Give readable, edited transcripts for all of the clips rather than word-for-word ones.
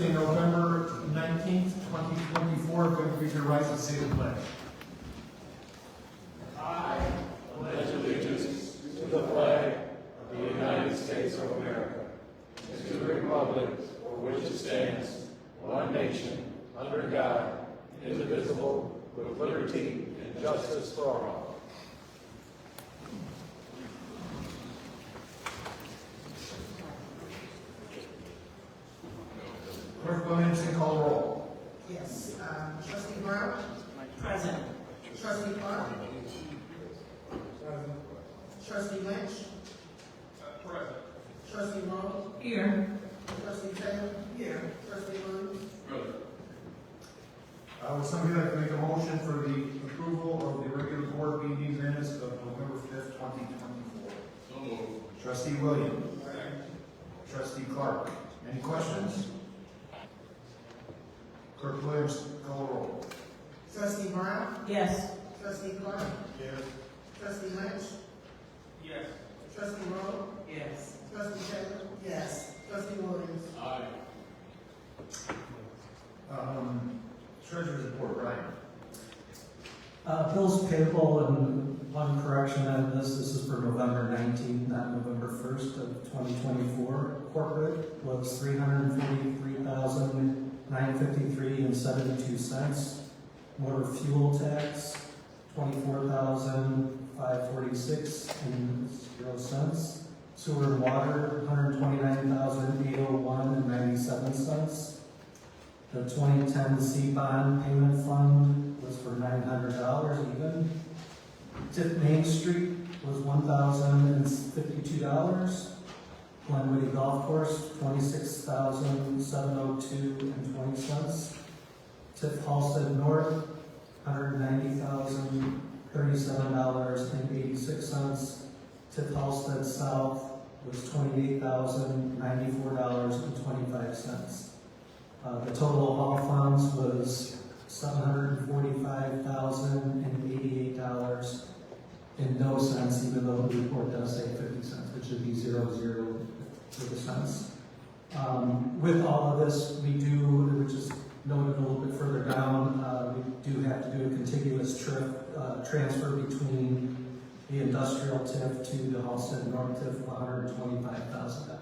Tuesday, November 19th, 2024. Going to please rise and say the pledge. I pledge allegiance to the flag of the United States of America, and to the republic for which it stands, one nation, under God, indivisible, with liberty and justice for all. Clerk Williamson, call the roll. Yes. Trustee Brown? Present. Trustee Clark? Trustee Lynch? Present. Trustee Rowe? Here. Trustee Taylor? Here. Trustee Williams? Would somebody like to make a motion for the approval of the regular board meeting minutes of November 5th, 2024? So moved. Trustee Williams. Trustee Clark. Any questions? Clerk Williams, call the roll. Trustee Brown? Yes. Trustee Clark? Yes. Trustee Lynch? Yes. Trustee Rowe? Yes. Trustee Taylor? Yes. Trustee Williams? Aye. Treasurer's report, Brian. Bills payable, and one correction on this is for November 19th, not November 1st of 2024. Corporate was $343,953.72. Motor fuel tax, $24,546.0. Sewer and water, $129,801.97. The 2010 C-bond payment fund was for $900 even. Tip Main Street was $1,052. Glenwood Golf Course, $26,702.20. Tip Halsted North, $190,037.86. Tip Halsted South was $28,094.25. The total of all funds was $745,088 and no cents, even though the report does say 50 cents, which would be 00 for the cents. With all of this, we do, which is noted a little bit further down, we do have to do a contiguous transfer between the industrial TIF to the Halsted North TIF of $125,000.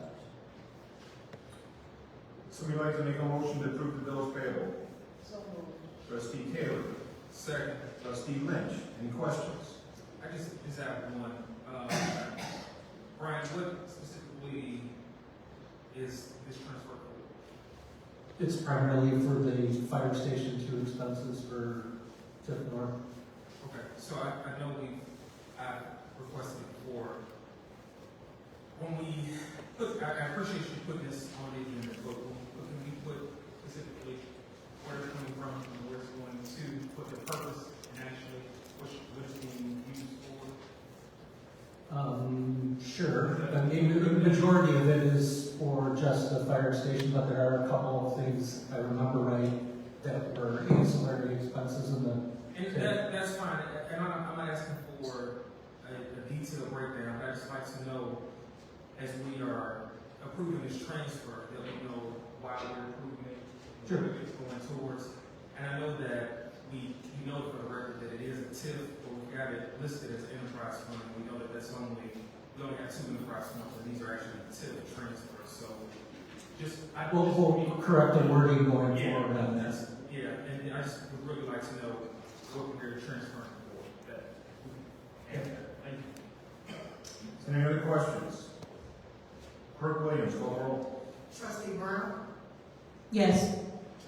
Somebody like to make a motion to approve the bills payable? So moved. Trustee Taylor. Second. Trustee Lynch. Any questions? I just have one. Brian, what specifically is this transfer for? It's primarily for the fire station 2 expenses for TIF North. Okay, so I know I've requested it before. When we put, I appreciate you putting this on the agenda, but when we put specifically where it's coming from and where it's going to, put the purpose and actually what it's being used for? Sure. I mean, the majority of it is for just the fire station, but there are a couple of things, if I remember right, that were ancillary expenses in the. And that's fine, and I'm not asking for a detailed breakdown, but I just like to know, as we are approving this transfer, that we know why we're approving it, Sure. what it's going towards. And I know that we know for the record that it is a TIF, but we've got it listed as an enterprise fund, and we know that we only have 2 enterprise funds, and these are actually TIF transfers, so We'll correct the wording going yeah, forward on that. and I just would really like to know what we're transferring for, that. Thank you. Any other questions? Clerk Williams, call the roll. Trustee Brown? Yes.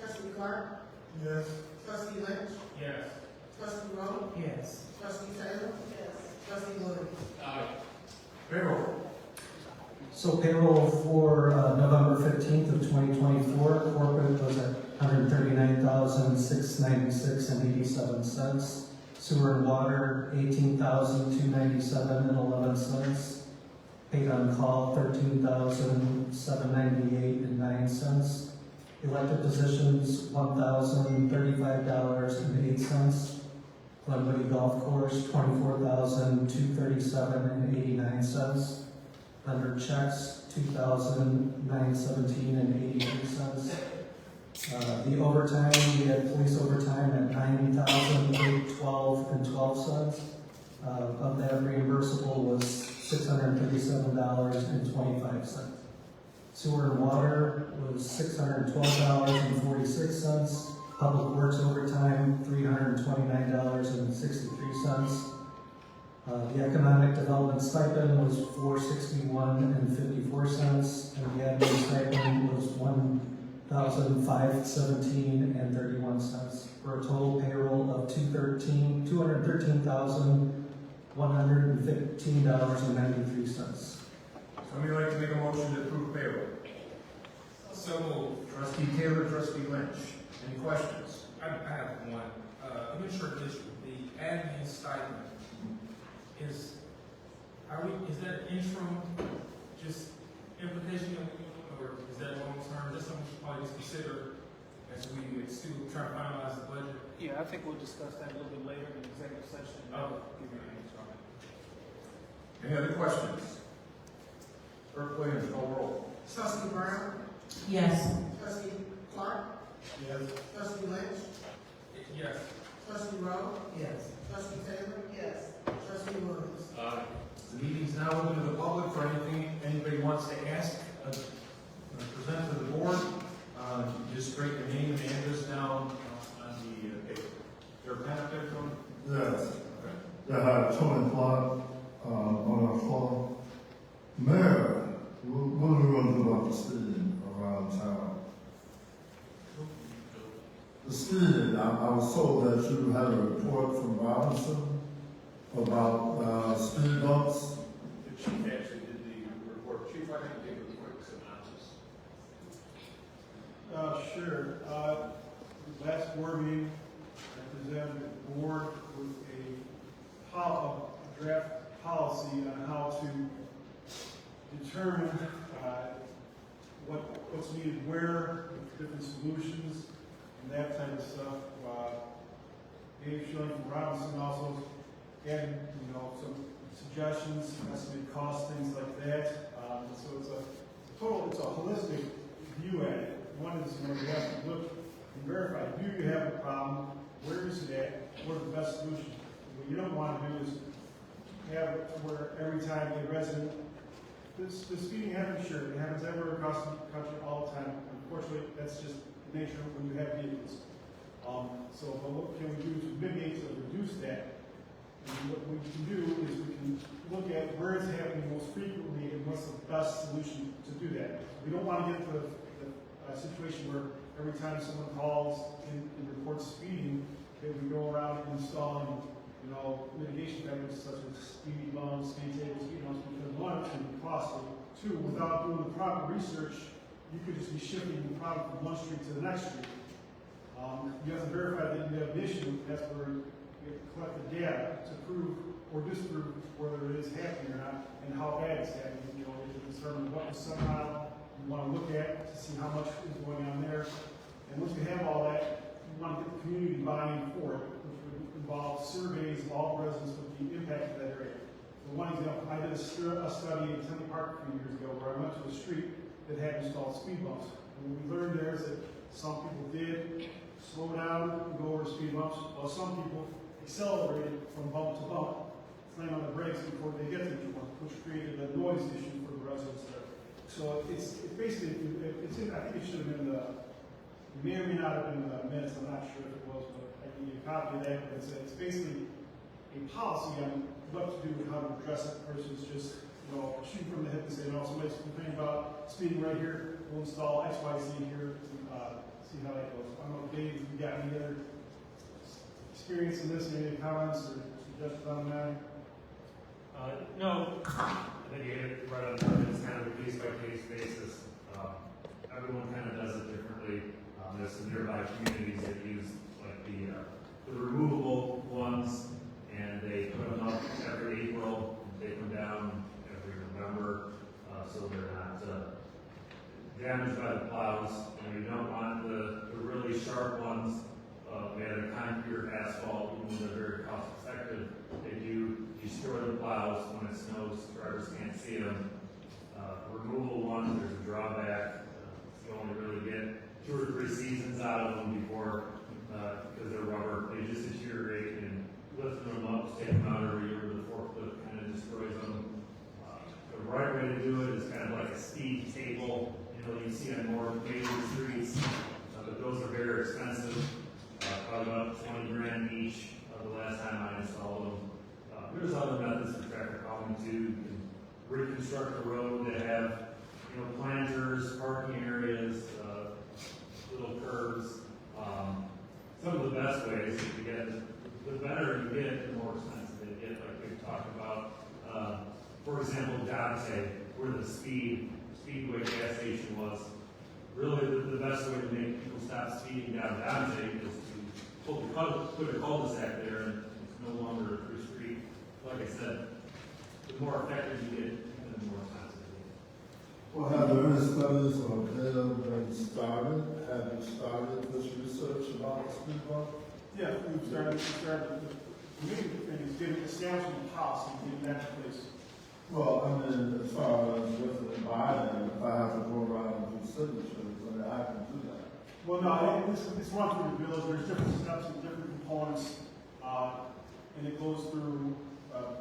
Trustee Clark? Yes. Trustee Lynch? Yes. Trustee Rowe? Yes. Trustee Taylor? Yes. Trustee Williams? Aye. Payroll. So payroll for November 15th of 2024, corporate was at $139,696.87. Sewer and water, $18,297.11. Paid on call, $13,798.09. Elected positions, $1,035.08. Glenwood Golf Course, $24,237.89. Under checks, $2,917.82. The overtime, we had police overtime at $90,812.12. Of that, reimbursable was $637.25. Sewer and water was $612.46. Public works overtime, $329.63. The economic development stipend was $461.54, and the admin stipend was $1,517.31, for a total payroll of $213,115.93. Somebody like to make a motion to approve payroll? So moved. Trustee Taylor, trustee Lynch. Any questions? I have one. Commissioner Bishop, the admin stipend is that interim, just implication of, or is that long term? Is that something we should probably just consider as we still try to finalize the budget? Yeah, I think we'll discuss that a little bit later in the executive session. Oh. Give you an answer on it. Any other questions? Clerk Williams, call roll. Trustee Brown, Yes. trustee Clark, Yes. trustee Lynch, Yes. trustee Rowe, Yes. trustee Taylor, yes, trustee Williams. The meeting's now open to the public for anything anybody wants to ask, present to the board. Just write your name and address down on the paper. Is there a pen up there, Tony? Yes, Okay. Tony Clark, on our floor. Mayor, what are we gonna do about the speeding around town? The speeding, I was told that you had a report from Robinson about, speed bumps. The chief actually did the report. Chief, I can give a quick synopsis. Sure. Last board meeting, I presented the board with a draft policy on how to determine what's needed where, different solutions, and that type of stuff. Dave Schilling from Robinson also added, some suggestions, estimated cost, things like that. So it's a holistic view at it. One is, you have to look and verify, do you have a problem? Where is it at? What are the best solutions? What you don't want to do is have it where every time a resident, the speeding happens, sure, it happens everywhere across the country all the time. Unfortunately, that's just the nature of when you have vehicles. But what can we do to mitigate, to reduce that? And what we can do is we can look at where it's happening most frequently and what's the best solution to do that. We don't want to get to a situation where every time someone calls and reports speeding, that we go around installing, mitigation measures such as speed bumps, speed tables, because one, it can be costly. Two, without doing the proper research, you could just be shifting the problem from one street to the next street. You have to verify that you have an issue. That's where you have to collect the data to prove or disprove whether it is happening or not and how bad it's happening. You have to determine what somehow you want to look at to see how much is going on there. And once you have all that, you want to get the community buy-in for it, which would involve surveys of all residents with the impact of that area. For one example, I did a study in Temple Park a few years ago where I went to a street that had installed speed bumps. And what we learned there is that some people did slow down and go over speed bumps, while some people accelerated from bump to bump, slam on the brakes before they get to each one, which created a noise issue for the residents there. So it's basically, I think it should have been it may or may not have been the minutes, I'm not sure if it was, but I can give you a copy of that, but it's basically a policy on what to do and how to address it versus just, shoot from the hip and say, somebody's complaining about speeding right here, we'll install X, Y, Z here, see how that goes. I don't know, Dave, if you got any other experience in this, any comments or suggestions on that? No, I think you hit it right on the head. It's kind of a case-by-case basis. Everyone kind of does it differently. There's some nearby communities that use like the removable ones, and they put them up every April, and take them down every November, so they're not damaged by the plows. And we don't want the really sharp ones made of concrete or asphalt, even though they're very cost effective. They do destroy the plows when it snows, drivers can't see them. Removal ones, there's a drawback. You only really get 2 or 3 seasons liquids out of them before, because they're rubber, they just deteriorate, and lifting them up, taking them out every year with a forklift kind of destroys them. The right way to do it is kind of like a speed table, you see on more major streets, but those are very expensive, probably about 20 grand each, the last time I installed them. There's other methods for traffic calming too. You can reconstruct the road that have, planters, parking areas, little curves. Some of the best ways to get, the better you get, the more expensive they get, like we've talked about. For example, Dante, where the Speedway gas station was. Really, the best way to make people stop speeding down Dante is to put a cul-de-sac there, and it's no longer a free street. Like I said, the more effective you get, the more expensive it is. Well, have there any studies or data been started? Have you started this research about the speed bump? Yeah, we've started, the main thing is getting establishing a policy, getting that in place. Well, I mean, as far as with the Biden, if I have to go around and do signatures, I can do that. Well, no, it's run through the village, there's different steps and different components, and it goes through,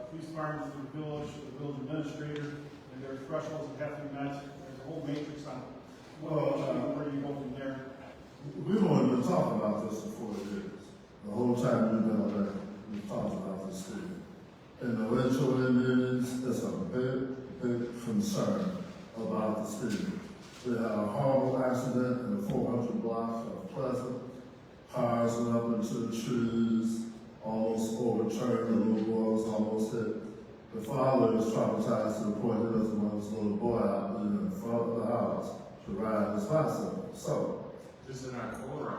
police department, through the village administrator, and there are thresholds that have to be met, there's a whole matrix on where you go from there. We've only been talking about this for 4 years. The whole time you've been elected, we've talked about this city. In the HOA meetings, there's a big concern about the city. We had a horrible accident in the 400 block of Pleasant. Cars went up into the trees, almost overturned, the little boy was almost hit. The father is traumatized to the point he doesn't want his little boy out in front of the house to ride his bicycle. So, This is not Kohler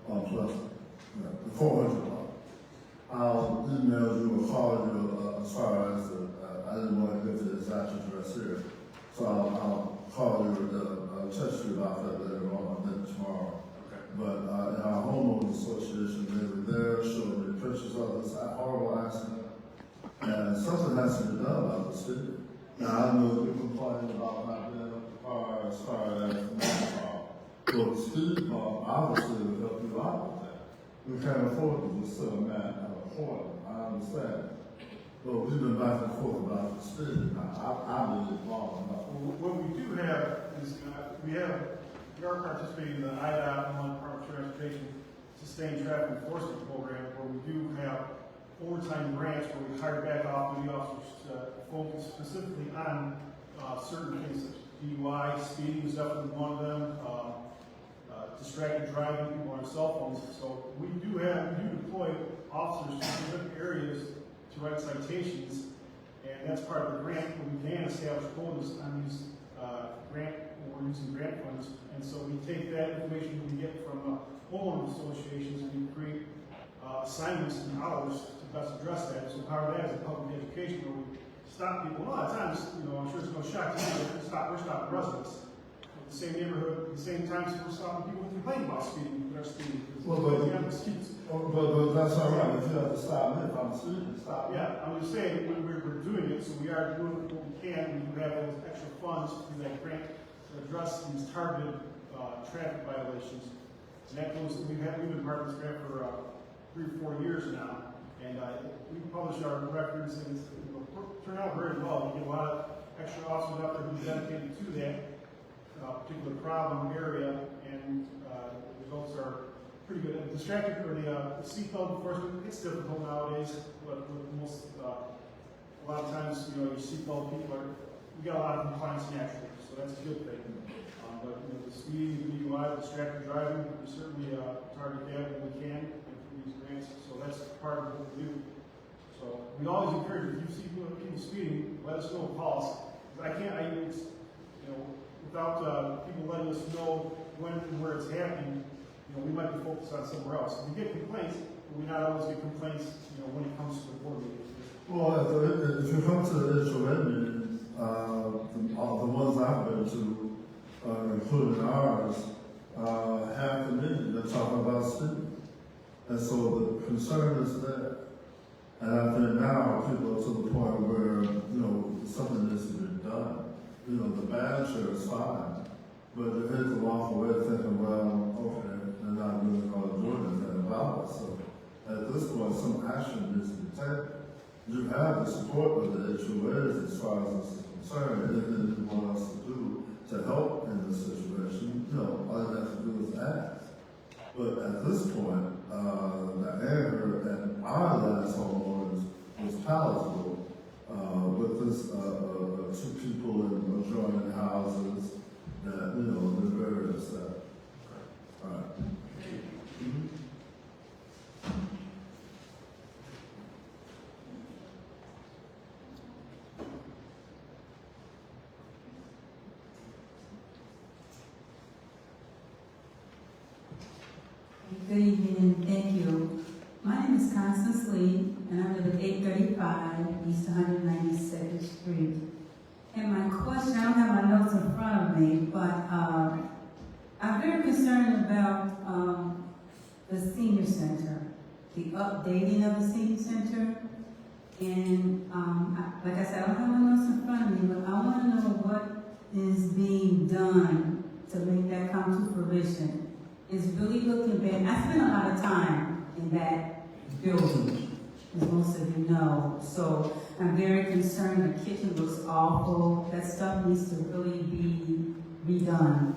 on Pleasant, yeah, the 400 block. I'll email you or call you as far as I didn't want to give the exact address here. So I'll call you or text you about that later on, maybe tomorrow. Okay. But in our homeowners association, they were there showing me pictures of this horrible accident. And something has to be done about the city. Now, I know you complain about not being up the car as far as but the speed bump obviously will help you out with that. We can't afford to just sit a man at a corner. I understand. But we've been back and forth about the speed. I believe long enough. What we do have is, we are participating in the IDOT, Inland Department of Transportation, Sustained Traffic Enforcement Program, where we do have overtime grants where we hire back duty officers to focus specifically on certain things such as DUI, speeding is definitely one of them, distracted driving, people on cell phones. So we do deploy officers to specific areas to write citations, and that's part of the grant where we can establish quotas on these we're using grant funds. And so we take that information we get from homeowners associations and we create assignments and hours to best address that. So part of that is a public education where we stop people. A lot of times, I'm sure it's no shock to you, we're stopping residents. The same neighborhood, at the same time, we're stopping people who complain about speeding, they're speeding. But that's all right. If you have to stop me, if I'm speeding, stop me. Yeah, I'm just saying, we're doing it, so we are doing what we can. We do have those extra funds through that grant to address these targeted traffic violations. And that goes, we've been part of this grant for 3 or 4 years now, and we publish our records, and it's turned out very well. We get a lot of extra officers out there who are dedicated to that particular problem area, and the results are pretty good. And distracted or the seatbelt enforcement, it's difficult nowadays, but with most, a lot of times, your seatbelt people we got a lot of compliance naturally, so that's a good thing. But the speed, the DUI, distracted driving, we certainly target that when we can through these grants, so that's part of what we do. So we always encourage, if you see people speeding, let us know, call us. Without people letting us know when and where it's happening, we might be focused on somewhere else. We get complaints, but we not always get complaints, when it comes to the board meeting. Well, if you come to the HOA meetings, the ones I've been to, including ours, half the meeting, they're talking about speeding. And so the concern is there. And I think now people are to the point where, something needs to be done. The badge is fine, but it hits the wrong way thinking, well, okay, and you have the support of the HOAs as far as this is concerned. Anything you want us to do to help in this situation, all you have to do is ask. But at this point, the anger at our last homeowners was palatable. With this, two people in adjoining houses that, they're very upset. All right. Good evening, thank you. My name is Constance Lee, and I live at 835 East 192nd Street. And my question, I don't have my notes in front of me, but I'm very concerned about the senior center, the updating of the senior center. And like I said, I don't have my notes in front of me, but I want to know what is being done to make that come to fruition. It's really looking bad. I spent a lot of time in that building, as most of you know. So I'm very concerned. The kitchen looks awful. That stuff needs to really be redone.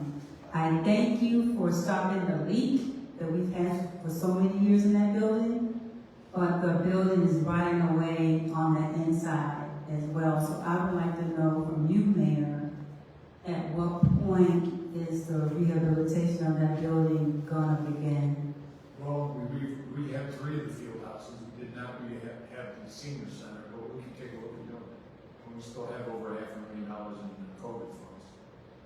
I thank you for stopping the leak that we've had for so many years in that building, but the building is rotting away on the inside as well. So I would like to know from you, Mayor, at what point is the rehabilitation of that building going to begin? Well, we rehabbed 3 of the field houses. We did not rehab the senior center, but we can take a look at doing it. And we still have over $500,000 in COVID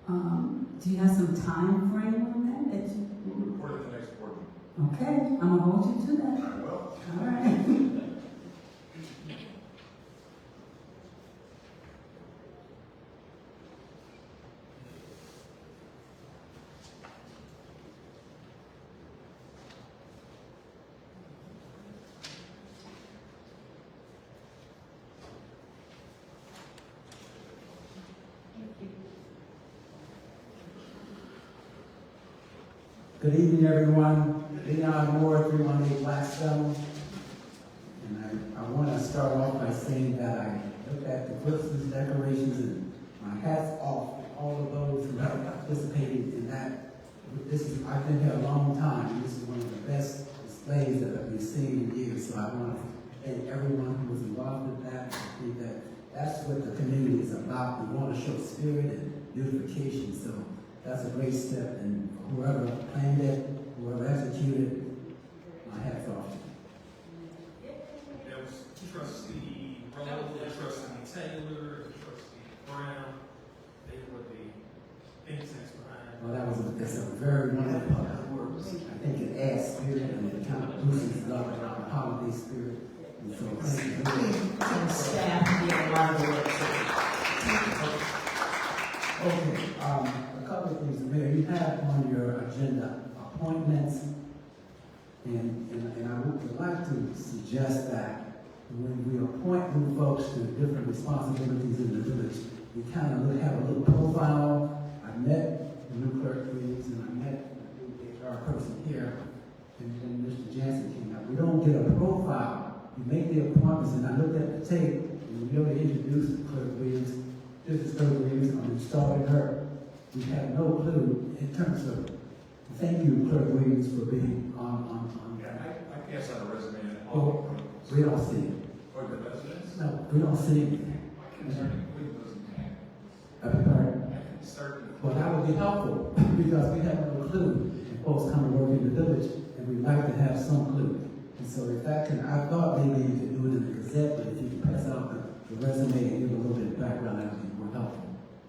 funds. Do you have some time frame on that? We'll report at the next board meeting. Okay, I'm gonna hold you to that. I will. All right. Good evening, everyone. Leon Moore, 318 Blackstone. And I want to start off by saying that I looked at the Christmas decorations and my hat's off to all of those who have participated in that. I've been here a long time. This is one of the best displays that I've been seeing in years. So I want to thank everyone who was involved in that. I think that that's what the community is about. We want to show spirit and beautification. So that's a great step, and whoever planned it, whoever executed, my hat's off to you. That was Trustee Rowe, Trustee Taylor, Trustee Brown. They were the think tanks behind. Well, that's a very wonderful work. I think it adds spirit and it kind of loosens it up in our holiday spirit. And so thank you very much. And staff did a lot of work too. Okay, a couple of things, Mayor. You have on your agenda appointments, and I would like to suggest that when we appoint new folks to different responsibilities in the village, we kind of have a little profile. I met the new clerk Williams, and I met the new HR person here, and then Mr. Jansen came out. We don't get a profile. We make the appointments, and I looked at the tape, and we already introduced Clerk Williams. This is Clerk Williams, I'm installing her. We have no clue in terms of, thank you, Clerk Williams, for being on. Yeah, I pass out a resume and Oh, all. we don't see it. Or the residents. No, we don't see it. Concerning Cleveland's impact. I beg your pardon? I can start with. Well, that would be helpful, because we have no clue. And folks come to work in the village, and we'd like to have some clue. And so if that can, I thought maybe you could do it in the Gazette, but if you could pass out the resume and give a little bit of background, that would be more helpful.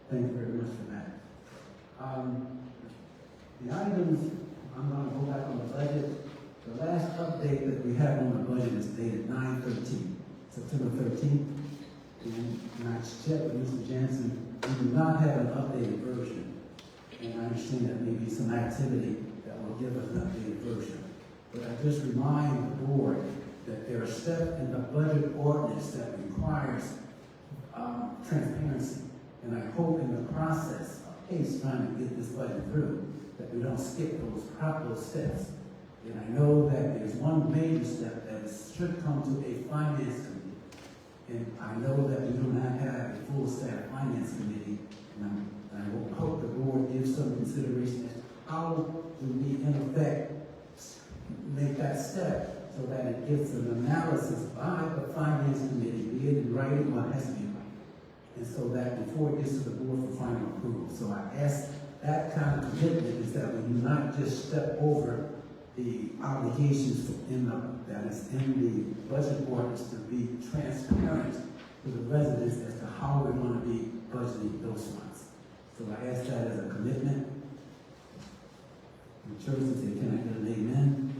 Thank you very much for that. The items, I'm going to go back on the budget. The last update that we have on the budget is dated 9/13, September 13th. And I checked with Mr. Jansen, we do not have an updated version. And I understand that may be some activity that will give us an updated version. But I just remind the board that there are steps in the budget ordinance that requires transparency. And I hope in the process of case trying to get this budget through, that we don't skip those steps. And I know that there's one major step that should come to a finance committee. And I know that we do not have a full staff finance committee, and I will hope the board gives some consideration as how do we in effect make that step so that it gets an analysis by the finance committee, be it in writing or it has to be in writing. And so that before it gets to the board for final approval. So I ask that kind of commitment is that we do not just step over the obligations that is in the budget ordinance to be transparent to the residents as to how we're going to be budgeting those funds. So I ask that as a commitment. The church will say, can I get an amen?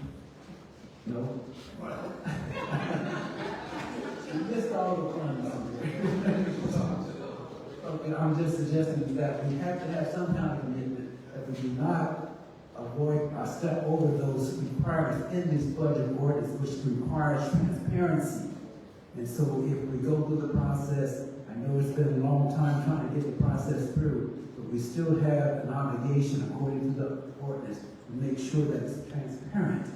No? You missed all the fun. Okay, I'm just suggesting that we have to have some kind of commitment that we do not avoid or step over those requirements in this budget ordinance, which requires transparency. And so if we go through the process, I know it's been a long time trying to get the process through, but we still have an obligation according to the ordinance to make sure that it's transparent.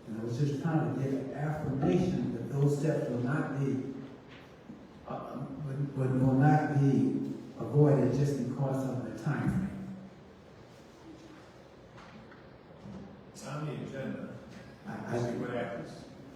And I was just trying to get an affirmation that those steps will not be avoided just because of the time frame. It's on the agenda. I See what happens.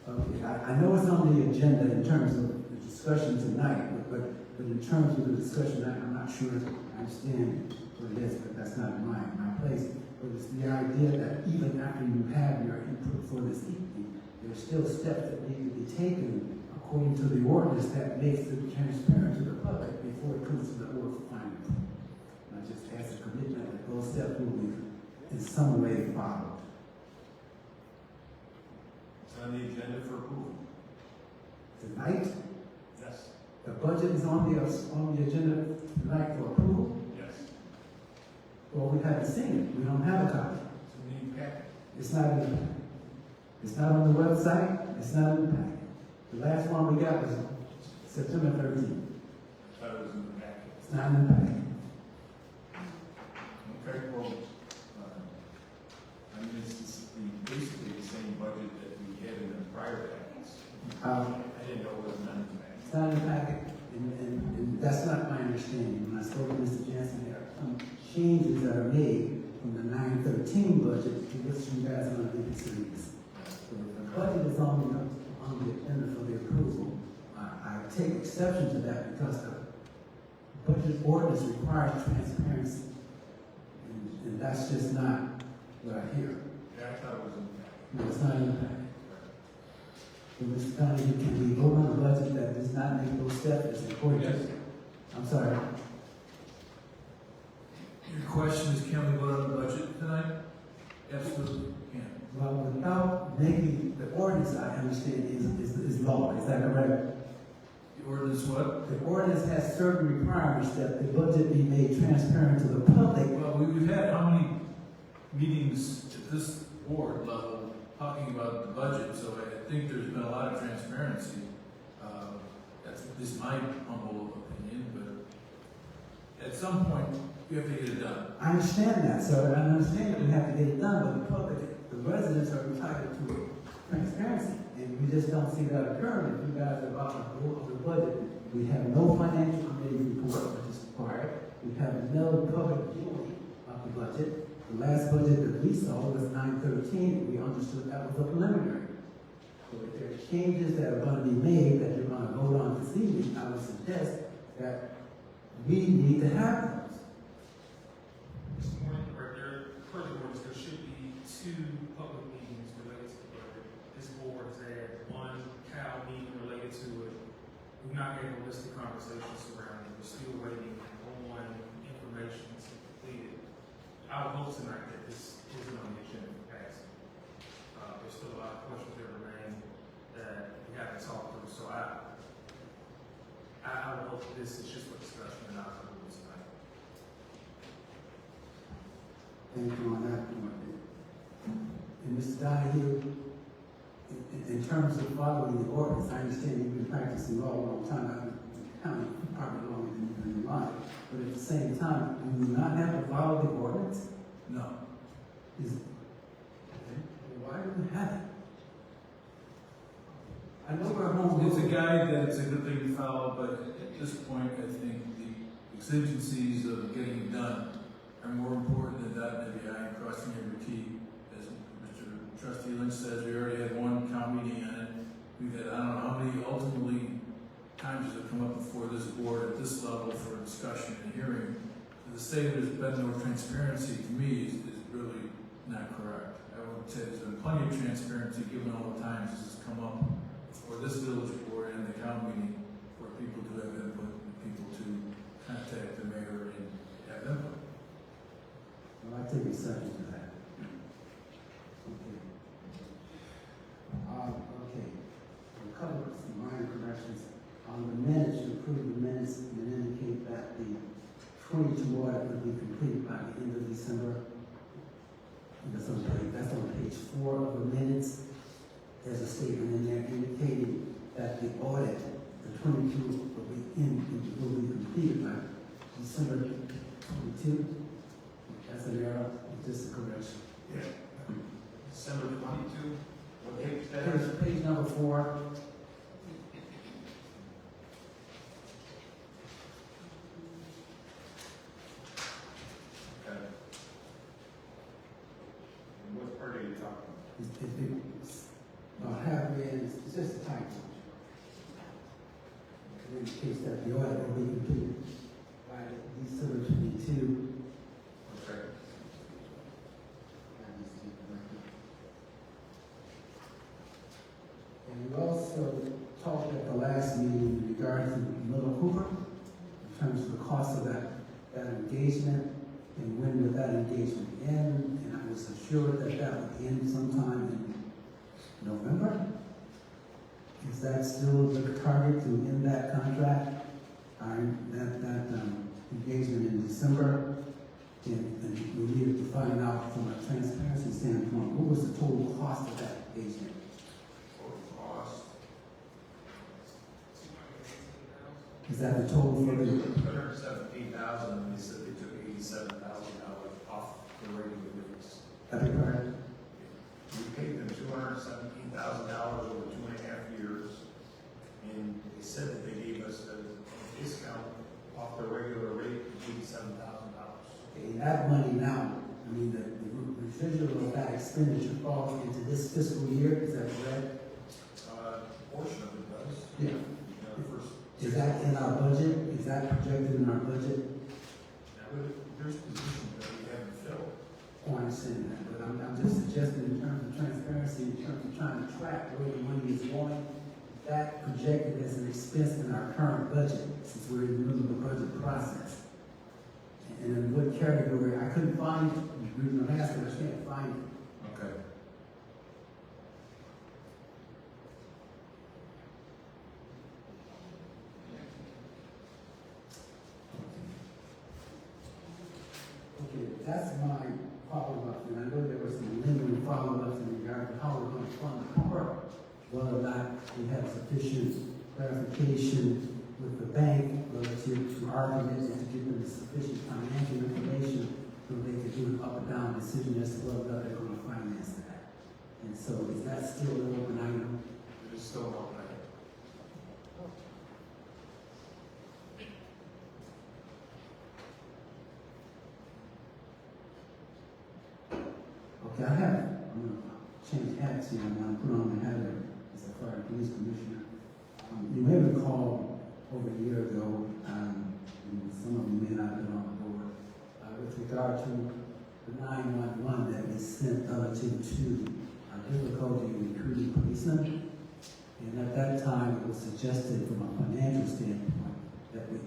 Okay, I know it's on the agenda in terms of the discussion tonight, but in terms of the discussion, I'm not sure I understand what it is, but that's not my place. But it's the idea that even after you have your input for this evening, there's still steps that need to be taken according to the ordinance that makes it transparent to the public before it comes to the board for final approval. And I just ask a commitment that those steps will be in some way followed. It's on the agenda for approval. Tonight, Yes. the budget is on the agenda tonight for approval. Yes. Well, we haven't seen it. We don't have a copy. It's in the packet. It's not in the packet. It's not on the website. It's not in the packet. The last one we got was September 13th. I thought it was in the packet. It's not in the packet. Okay, well, I mean, it's basically the same budget that we had in the prior packets. I didn't know it was not in the packet. It's not in the packet, and that's not my understanding. When I spoke to Mr. Jansen, there are some changes that are made from the 913 budget to which you guys are going to be considering this. So if the budget is on the agenda for the approval, I take exception to that because the budget ordinance requires transparency. And that's just not what I hear. Yeah, I thought it was in the packet. No, it's not in the packet. So, Mr. Donahue, can we vote on a budget that does not make those steps as important? Yes. I'm sorry. Your question is, can we vote on the budget tonight? Absolutely, can. Well, without making the ordinance, I understand is law. Is that correct? The ordinance what? The ordinance has certain requirements that the budget be made transparent to the public. Well, we've had how many meetings at this board level talking about the budget, so I think there's been a lot of transparency. That's at least my humble opinion, but at some point, we have to get it done. I understand that, sir. I understand that we have to get it done, but the public, the residents are entitled to transparency. And we just don't see that occurring. If you guys are about to vote on the budget, we have no financial committee report, which is required. We have no public viewing of the budget. The last budget that we saw was 913. We understood that was a preliminary. So if there are changes that are going to be made that you're going to vote on this evening, I would suggest that we need to have those. This morning, or there, per the ordinance, there should be 2 public meetings related to the budget. This board has had 1 CAL meeting related to it. We've not had holistic conversations surrounding it. We're still waiting on information to be completed. I would hope tonight that this isn't on the agenda for passing. There's still a lot of questions that remain that we haven't talked through, so I would hope that this is just for discussion and not for rules tonight. Thank you on that point. And Mr. Donahue, in terms of following the ordinance, I understand you've been practicing law a long time. I've been in the county probably longer than you've been in line. But at the same time, do we not have to follow the ordinance? No. Why do we have it? I know we're home. It's a guide right that it's a good thing to follow, but at this point, I think the exigencies of getting it done are more important than dotting every I and crossing every T. As Mr. Trustee Lynch says, we already had one town meeting on it. We've had, I don't know how many ultimately times has it come up before this board at this level for discussion and hearing. To say there's been no transparency to me is really not correct. I would say there's been plenty of transparency given all the times this has come up before this village board and the town meeting where people do have input and people to contact the mayor and have input. Well, I take exception to that. Okay. Okay. A couple of some minor corrections. On the minutes, you approve the minutes and indicate that the 22 audit will be completed by the end of December. That's on page 4 of the minutes. There's a statement in there indicating that the audit, the 22, will be completed by December 22. That's an error, just a correction. Yeah. December 22, what page is that? Page number 4. Okay. And what part are you talking about? It's about halfway in, it's just a typo. It indicates that the audit will be completed by December 22. Okay. And we also talked at the last meeting in regard to Little Cooper, in terms of the cost of that engagement, and when would that engagement end, and I was assured that that would end sometime in November. Is that still the target to end that contract, that engagement in December? And we needed to find out from a transparency standpoint, what was the total cost of that engagement? Total cost. Is that the total for the? $217,000, and they said they took $87,000 off the regular rates. That'd be correct. We paid them $217,000 over 2.5 years, and they said that they gave us a discount off the regular rate of $87,000. Okay, that money now, I mean, the residual of that expenditure falls into this fiscal year, is that correct? Portion of it does. Yeah. First, Is that in our budget? Is that projected in our budget? now, there's positions that we haven't filled. Oh, I understand that, but I'm just suggesting in terms of transparency, in terms of trying to track where the money is going, that projected as an expense in our current budget, since we're in the middle of the budget process. And in what category, I couldn't find it, the reason I'm asking, I can't find it. Okay. Okay, that's my follow-up, and I know there was some lingering follow-ups in regard to how we're going to fund the core, whether or not we have sufficient clarification with the bank relative to arguments and to give them sufficient financial information so they can do an up or down decision as to whether or not they're going to finance that. And so is that still an open item? It is still not right. Okay, I'm going to change hats here, I'm going to put on my hat as a fire police commissioner. You may recall over a year ago, and some of you may not have been on the board, with regard to the 911 that we sent relative to difficulty in recruiting policemen. And at that time, it was suggested from a financial standpoint that we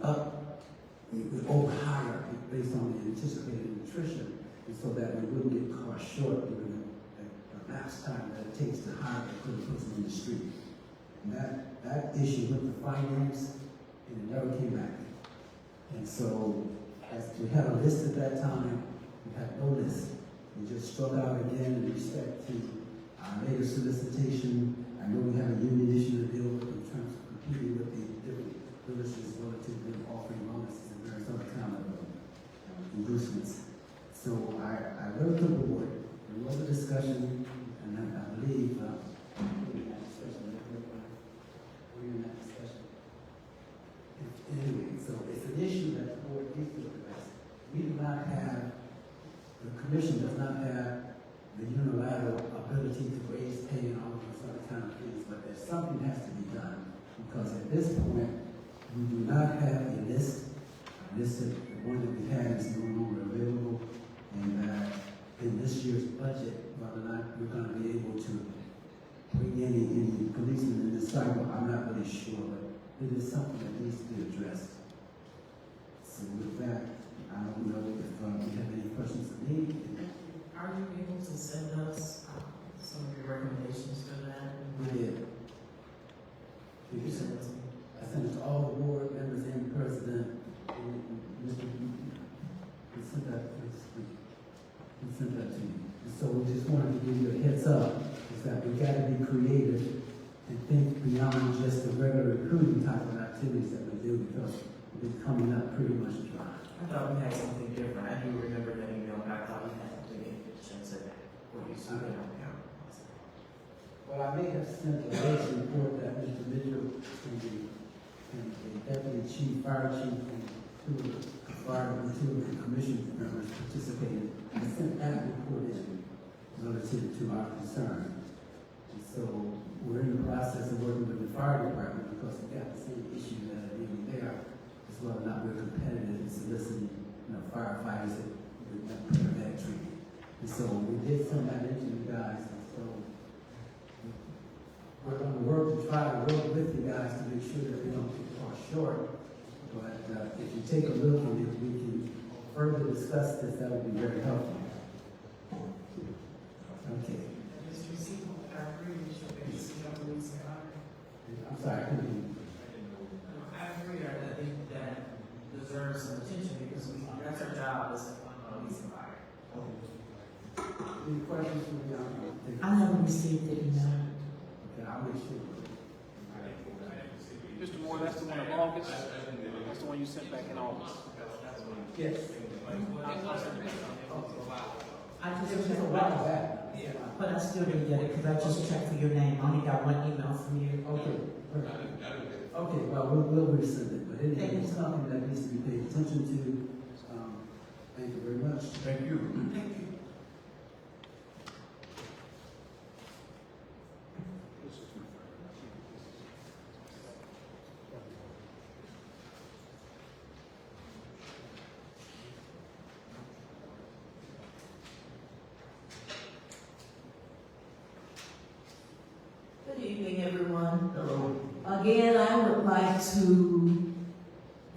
overhire based on the anticipated attrition, and so that we wouldn't get caught short during the lapse time that it takes to hire a person in the street. And that issue went to finance, and it never came back. And so, as we had a list at that time, we had no list. We just struck out again in respect to our later solicitation. I know we have a union issue to deal with in terms of competing with the different villages relative to offering bonuses and various other kind of inducements. So I wrote to the board. There was a discussion, and I believe, we're in that discussion. this point, we do not have a list. The one that we had is no longer available. And in this year's budget, whether or not we're gonna be able to bring any policemen in this cycle, I'm not really sure, but it is something that needs to be addressed. So with that, I don't know if we have any questions for me. Are you able to send us some of your recommendations for that? We did. You can send us. I sent it to all the board members and the president. We sent that this week. We sent that to you. And so we just wanted to give you a heads up, is that we gotta be creative and think beyond just the regular recruiting type of activities that we do, because it's coming up pretty much dry. I thought we had something different. I do remember that email, but I thought we had something in the sense of what you said on there. Well, I may have sent a latest report that Mr. Mitchell and the deputy chief, fire chief, and two of the fire and utility commission members participated. I sent that report in relative to our concern. And so we're in the process of working with the fire department because we got the same issues that are even there, as well as not we're competitive in soliciting, firefighters that with paramedic treatment. And so we did send that in to you guys, and so we're going to work to try to work with you guys to make sure that we don't get far short. But if you take a look and if we can further discuss this, that would be very helpful. Okay. I'm sorry, I couldn't hear you. I agree. I think that deserves some attention because that's our job as a police and fire. Any questions from the I haven't received the email. Okay, I'll make sure. Mr. Moore, that's the one in August? That's the one you sent back in August? Yes. I just It was checked a while back. but I still didn't get it because I just checked for your name. I only got one email from you. Okay. Okay, well, we'll resend it, but anyway, it's something that needs to be paid attention to. Thank you very much. Thank you. Thank you. Good evening, everyone. Hello. Again, I would like to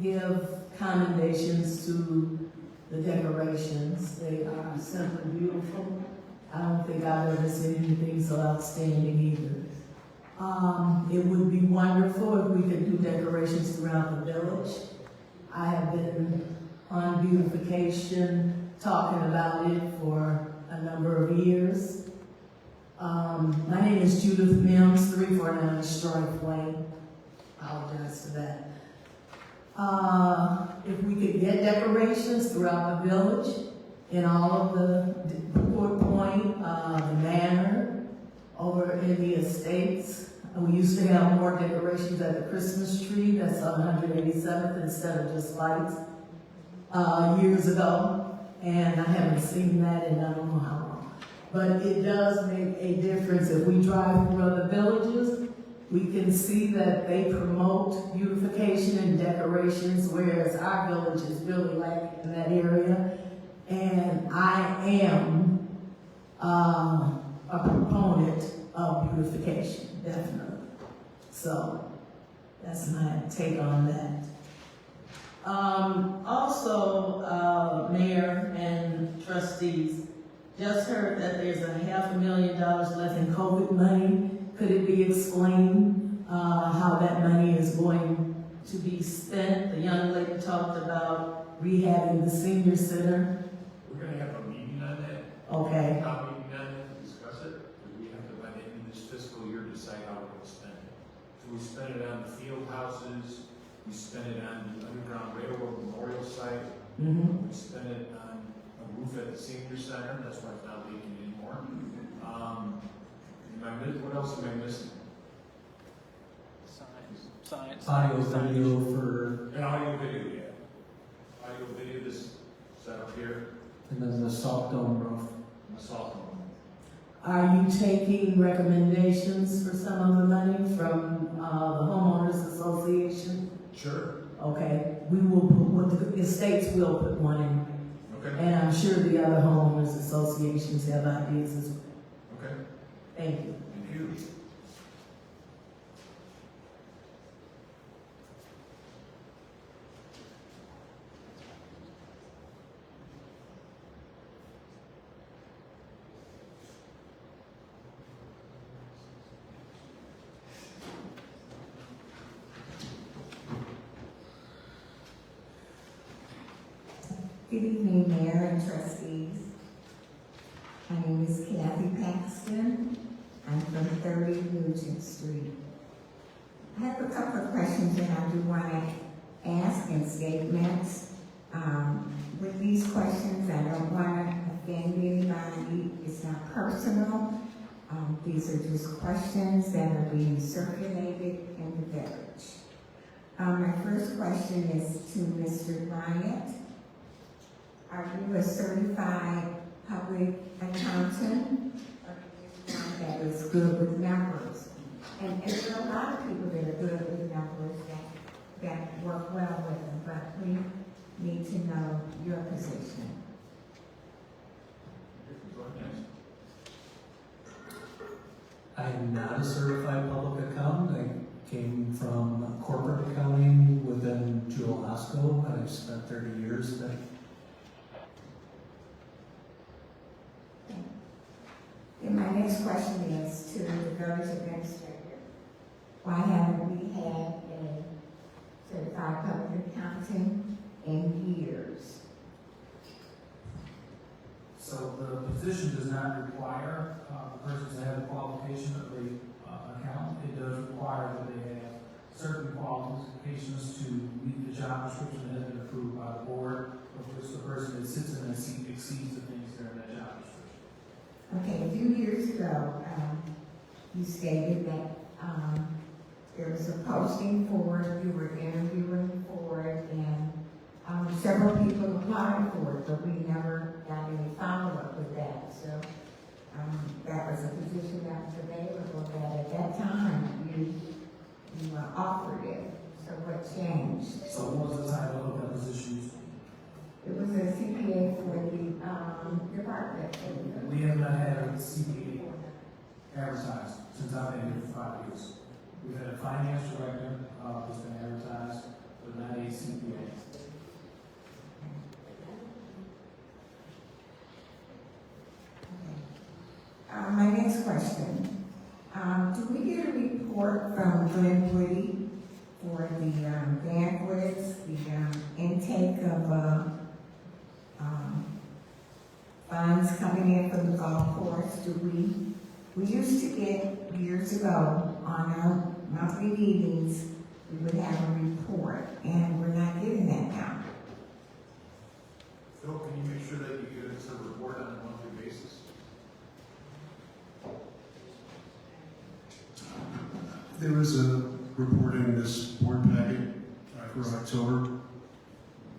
give commendations to the decorations. They are simply beautiful. I don't think I've ever seen anything so outstanding either. It would be wonderful if we could do decorations throughout the village. I have been on beautification, talking about it for a number of years. My name is Judith Mims, 349 Strife Lane. Apologize for that. If we could get decorations throughout the village, in all of the Port Point, the Manor, over in the estates. We used to have more decorations at the Christmas tree that's on 187th instead of just lights years ago, and I haven't seen that in I don't know how long. But it does make a difference. If we drive through other villages, we can see that they promote beautification and decorations, whereas our village is really lacking in that area. And I am a proponent of beautification, definitely. So that's my take on that. Also, Mayor and trustees, just heard that there's $500,000 left in COVID money. Could it be explained how that money is going to be spent? The young lady talked about rehabbing the senior center. We're gonna have a meeting on that. Okay. Town meeting on that to discuss it, because we have to, by the end of this fiscal year, decide how we're gonna spend it. So we spend it on the field houses, we spend it on the Underground Railroad Memorial Site, Mm-hmm. we spend it on a roof at the senior center, that's why it's not leaking anymore. What else am I missing? Science. Audio, video for, An audio video, yeah. Audio video, this setup here, and then the salt dome roof. and the salt room. Are you taking recommendations for some of the money from, the homeowners association? Sure. Okay, we will put, the estates will put one in, Okay. and I'm sure the other homeowners associations have ideas as well. Okay. Thank you. Thank you. Good evening, Mayor and trustees. My name is Kathy Paxton. I'm from 30 Nugent Street. I have a couple of questions that I do want to ask in statements. With these questions, I don't want to offend anybody. It's not personal. These are just questions that are being circulated in the village. My first question is to Mr. Bryant. Are you a certified public accountant? Or are you one that is good with numbers? And there are a lot of people that are good with numbers that work well with them, but we need to know your position. I am not a certified public accountant. I came from corporate accounting within Jewel Osco, and I've spent 30 years there. And my next question is to the village administrator. Why haven't we had a certified public accountant in years? So the position does not require the person to have the qualification of the account. It does require that they have certain qualifications to meet the job description that has been approved by the board, of which the person that sits in that seat exceeds the things that are in that job description. Okay, a few years ago, you stated that there was a posting for it, you were interviewing for it, and several people applied for it, but we never got any follow-up with that. So that was a position that was available that at that time you offered it. So what changed? So what was the title of that position? It was a CPA for the department. We have not had a CPA advertised since I've been here for 5 years. We've had a finance director who's been advertised, but not a CPA. My next question. Do we get a report from Glenn Woody for the banquets, the intake of funds coming in from the golf course? We used to get, years ago, on our monthly meetings, we would have a report, and we're not getting that now. Phil, can you make sure that you give us a report on a monthly basis? There is a report in this board packet for October.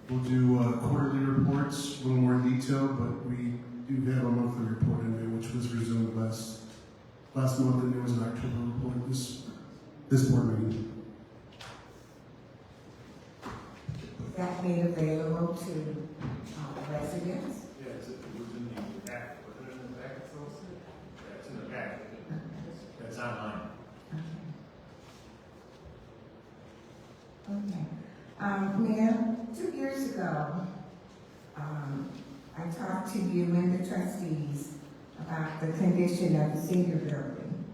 We'll do quarterly reports, a little more detailed, but we do have a monthly report in there, which was resumed last month, and there was an October report this board meeting. Is that made available to residents? Yes, it was in the back. Was it in the back? That's in the back. That's online. Okay. Mayor, 2 years ago, I talked to you and the trustees about the condition of the senior building.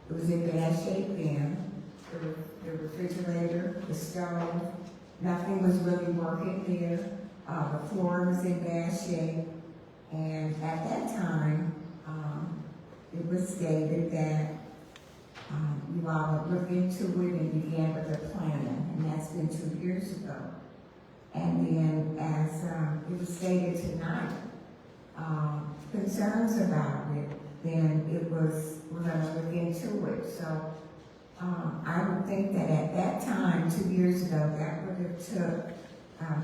It was in bad shape then. The refrigerator, the stove, nothing was really working there. The floor was in bad shape. And at that time, it was stated that you all would look into it and began with a plan, and that's been 2 years ago. And then, as it was stated tonight, concerns about it, then it was, we're gonna look into it. So, I would think that at that time, 2 years ago, that would have took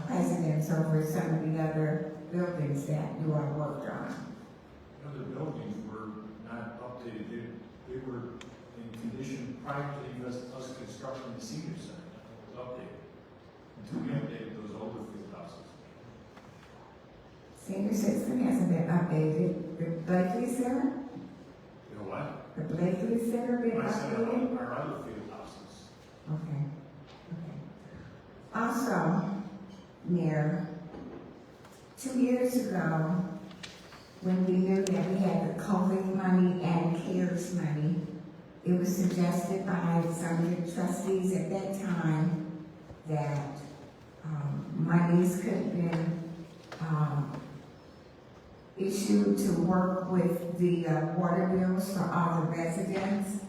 precedence over some of the other buildings that you all worked on. Other buildings, updated. They were in condition prior to us constructing the senior center. It was updated. Until we updated those older field houses. Senior citizen hasn't been updated. The Blakely Center? You know what? The Blakely Center been I said updated? our other field houses. Okay. Also, Mayor, 2 years ago, when we knew that we had the COVID money and CARES money, it was suggested by some of the trustees at that time that monies could have been issued to work with the water bills for all the residents.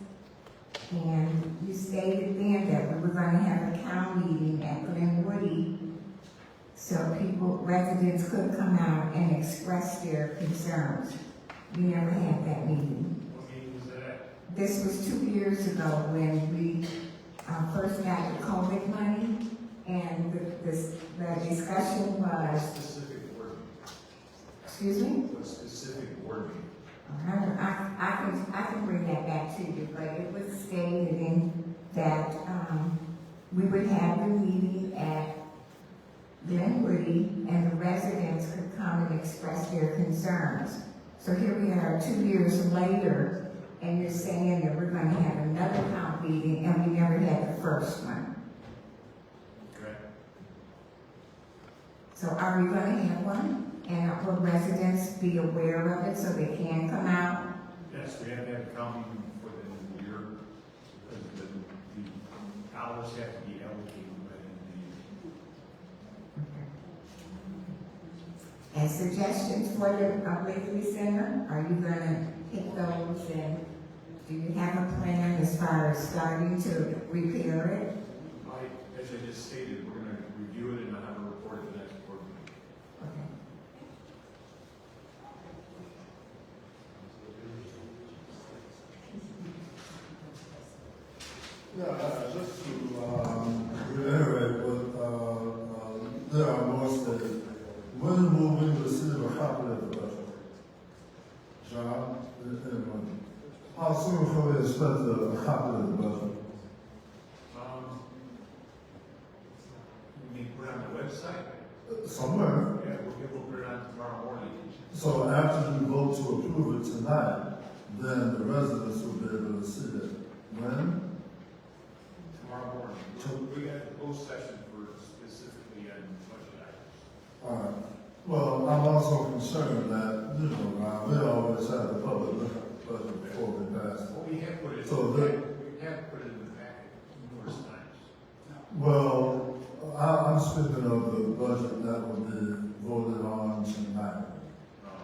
And you stated then that we were going to have a cow meeting at Glen Woody so residents could come out and express their concerns. We never had that meeting. What meeting was that? This was 2 years ago when we first got the COVID money, and the discussion was. Specific board meeting. Excuse me? What specific board meeting? I can bring that back to you, but it was stated in that we would have the meeting at Glenwoody and the residents could come and express their concerns. So here we are 2 years later, and you're saying that we're going to have another town meeting, and we never had the first one. Okay. So are we going to have one? And will residents be aware of it so they can come out? Yes, we have to have a county meeting before the end of the year. Because the hours have to be allocated by the end of the year. And suggestions for the Blakely Center, are you gonna pick those, and do you have a plan as far as starting to repair it? As I just stated, we're gonna review it and I'll have a report at the next board meeting. Okay. Yeah, just to reiterate what there are more stated. When will we receive a copy of the budget? John, anyone? How soon can we expect a copy of the budget? You mean put it on the website? Somewhere. Yeah, we'll put it on tomorrow morning. So after you vote to approve it tonight, then the residents will be able to see it. When? Tomorrow morning. We got the closed session for specifically on budget items. All right. Well, I'm also concerned that, we always have the public look at the budget before we pass it. Well, we have put it, So we have put it in the packet numerous times. Well, I'm speaking of the budget that will be voted on tonight.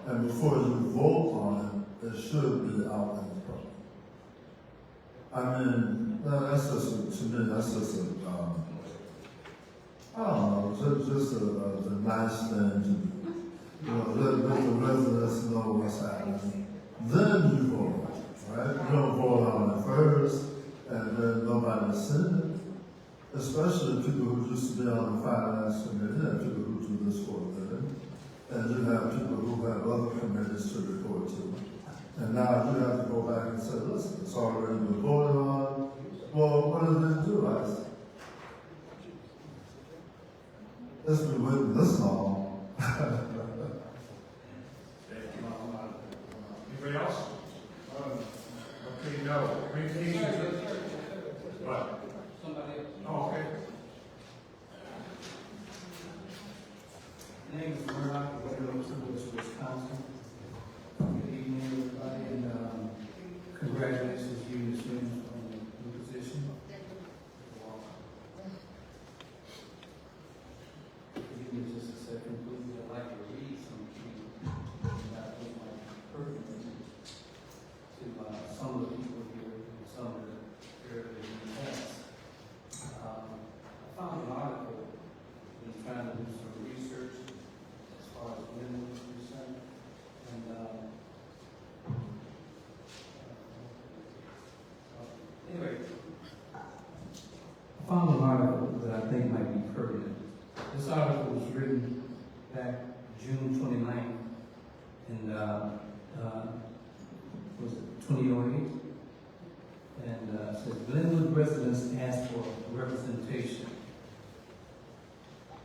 And before you vote on it, it should be out in the public. I mean, that's just, to me, that's just I don't know, just a nice thing to do. Let the residents know what's happening. Then you vote, right? You don't vote on it first, and then nobody's seen it. Especially people who used to be on the finance committee, and people who do this for a living. And you have people who have other committees to report to. And now you have to go back and say, listen, it's already been voted on. Well, what did they do? It's been waiting this long. Anybody else? Okay, no. Communications. What? Somebody else. Oh, okay. My name is Murdoch, I'm from Wisconsin. Good evening, everybody, and congratulations to you, Ms. Williams, on the new position. Give me just a second, please. I'd like to read something that I think might be pertinent to some of the people here, and some of the areas in the past. I found an article in trying to do some research as far as women is concerned, and anyway, I found an article that I think might be pertinent. This article was written back June 29th, and was it 2008. And it says, Glenwood residents ask for representation.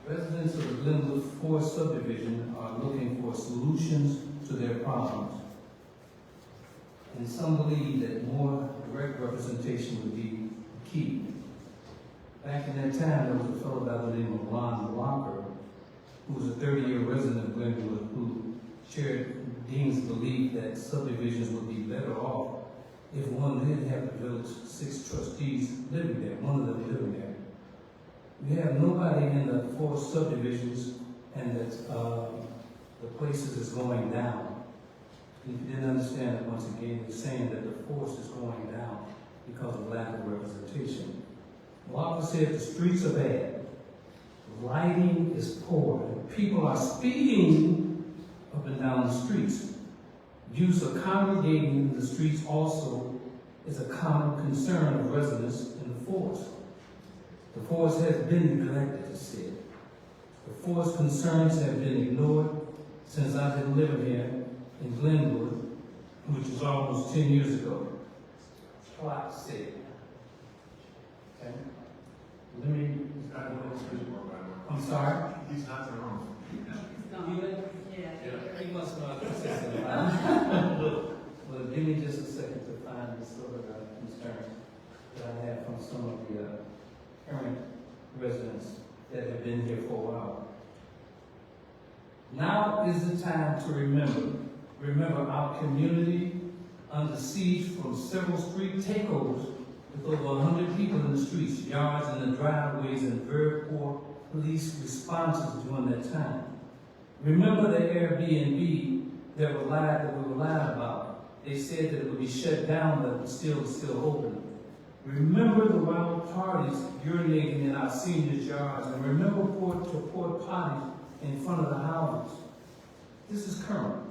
Residents of the Glenwood Forest subdivision are looking for solutions to their problems. And some believe that more direct representation would be key. Back in that time, there was a fellow by the name of Ron Walker, who was a 30-year resident of Glenwood, who shared Dean's belief that subdivisions would be better off if one did have the village 6 trustees living there, one of them living there. We have nobody in the 4 subdivisions, and that the places is going down. If you didn't understand it, once again, he's saying that the force is going down because of lack of representation. Walker said the streets are bad, lighting is poor, people are speeding up and down the streets. Use of congregating in the streets also is a common concern of residents in the forest. The forest has been neglected, he said. The forest concerns have been ignored since I've been living here in Glenwood, which was almost 10 years ago. Clark said. Okay. Let me. I'm sorry? He's not in the room. Yeah. He must not have said something. Well, give me just a second to find the sort of concerns that I have from some of the current residents that have been here for a while. Now is the time to remember. Remember our community under siege from several street takeovers with over 100 people in the streets, yards, and the driveways, and very poor police responses during that time. Remember the Airbnb that we were lied about. They said that it would be shut down, but it was still open. Remember the wild parties urinating in our seniors' yards, and remember port parties in front of the houses. This is current.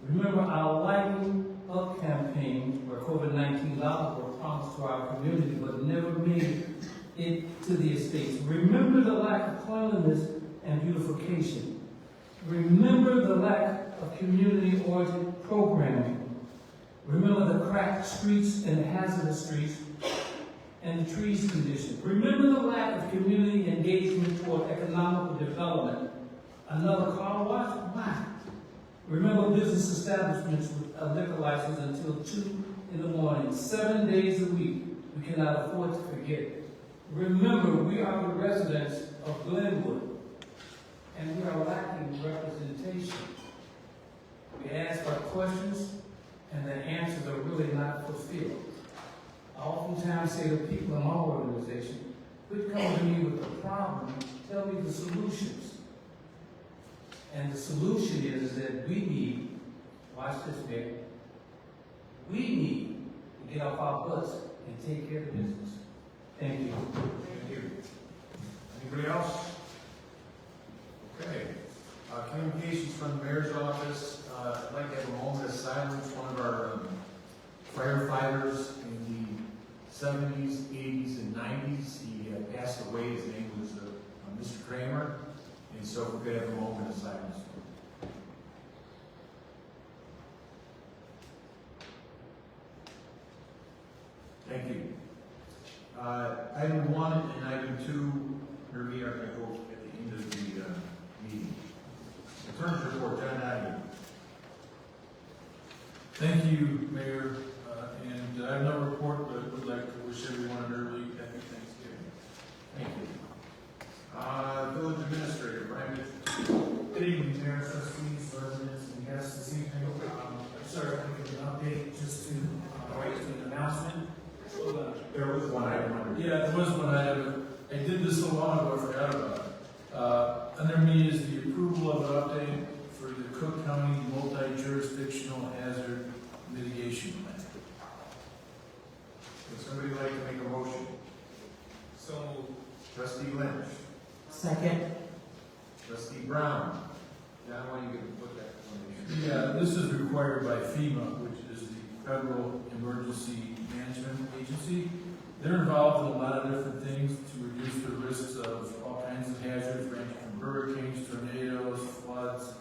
Remember our Lighting Up campaign, where COVID-19 dollars were promised to our community but never made it to the estates. Remember the lack of cleanliness and beautification. Remember the lack of community-oriented programming. Remember the cracked streets and hazardous streets and the trees condition. Remember the lack of community engagement toward economical development. Another car wash? Why? Remember business establishments with a liquor license until 2 in the morning, 7 days a week. We cannot afford to forget. Remember, we are the residents of Glenwood, and we are lacking representation. We ask our questions, and the answers are really not fulfilled. I oftentimes say to people in my organization, quit coming to me with a problem, tell me the solutions. And the solution is that we need, watch this, Mayor, we need to get off our butts and take care of business. Thank you. Thank you. Anybody else? Okay. Communications from the mayor's office. I'd like to have a moment of silence. One of our firefighters in the 70s, 80s, and 90s, he passed away. His name was Mr. Kramer. And so if we could have a moment of silence. Thank you. Item 1 and item 2, are going to go at the end of the meeting. Attorney's report, John Adams. Thank you, Mayor, and I have no report, but would like to wish everyone an early happy Thanksgiving. Thank you. Village Administrator, Brian Mitchell. Good evening, Mayor, trustees, residents, and guests this evening. Sorry, I give an update just to an announcement. There was one item. Yeah, there was one item. I did this so long ago, I forgot about it. Under me is the approval of an update for the Cook County Multi-Jurisdictional Hazard Mitigation Plan. Would somebody like to make a motion? So, Trustee Lynch. Second. Trustee Brown. John, why don't you put that on? Yeah, this is required by FEMA, which is the Federal Emergency Management Agency. They're involved in a lot of different things to reduce the risks of all kinds of hazards, ranging from hurricanes, tornadoes, floods,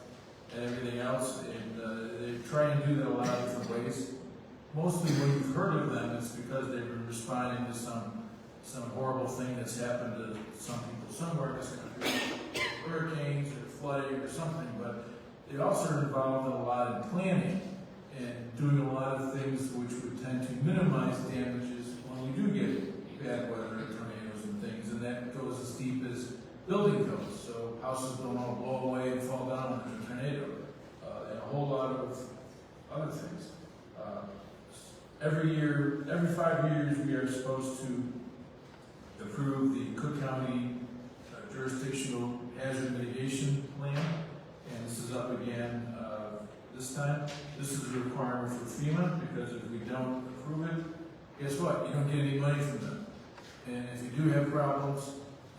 and everything else. And they try and do that a lot of different ways. mostly when you've heard of them, it's because they've been responding to some horrible thing that's happened to some people somewhere in this country, hurricanes or flooding or something, but they also are involved in a lot of planning and doing a lot of things which would tend to minimize damages when we do get bad weather, tornadoes and things, and that goes as deep as building codes, so houses don't all blow away and fall down when there's a tornado, and a whole lot of other things. Every 5 years, we are supposed to approve the Cook County jurisdictional hazard mitigation plan, and this is up again this time. This is a requirement for FEMA, because if we don't approve it, guess what? You don't get any money from them. And if you do have problems,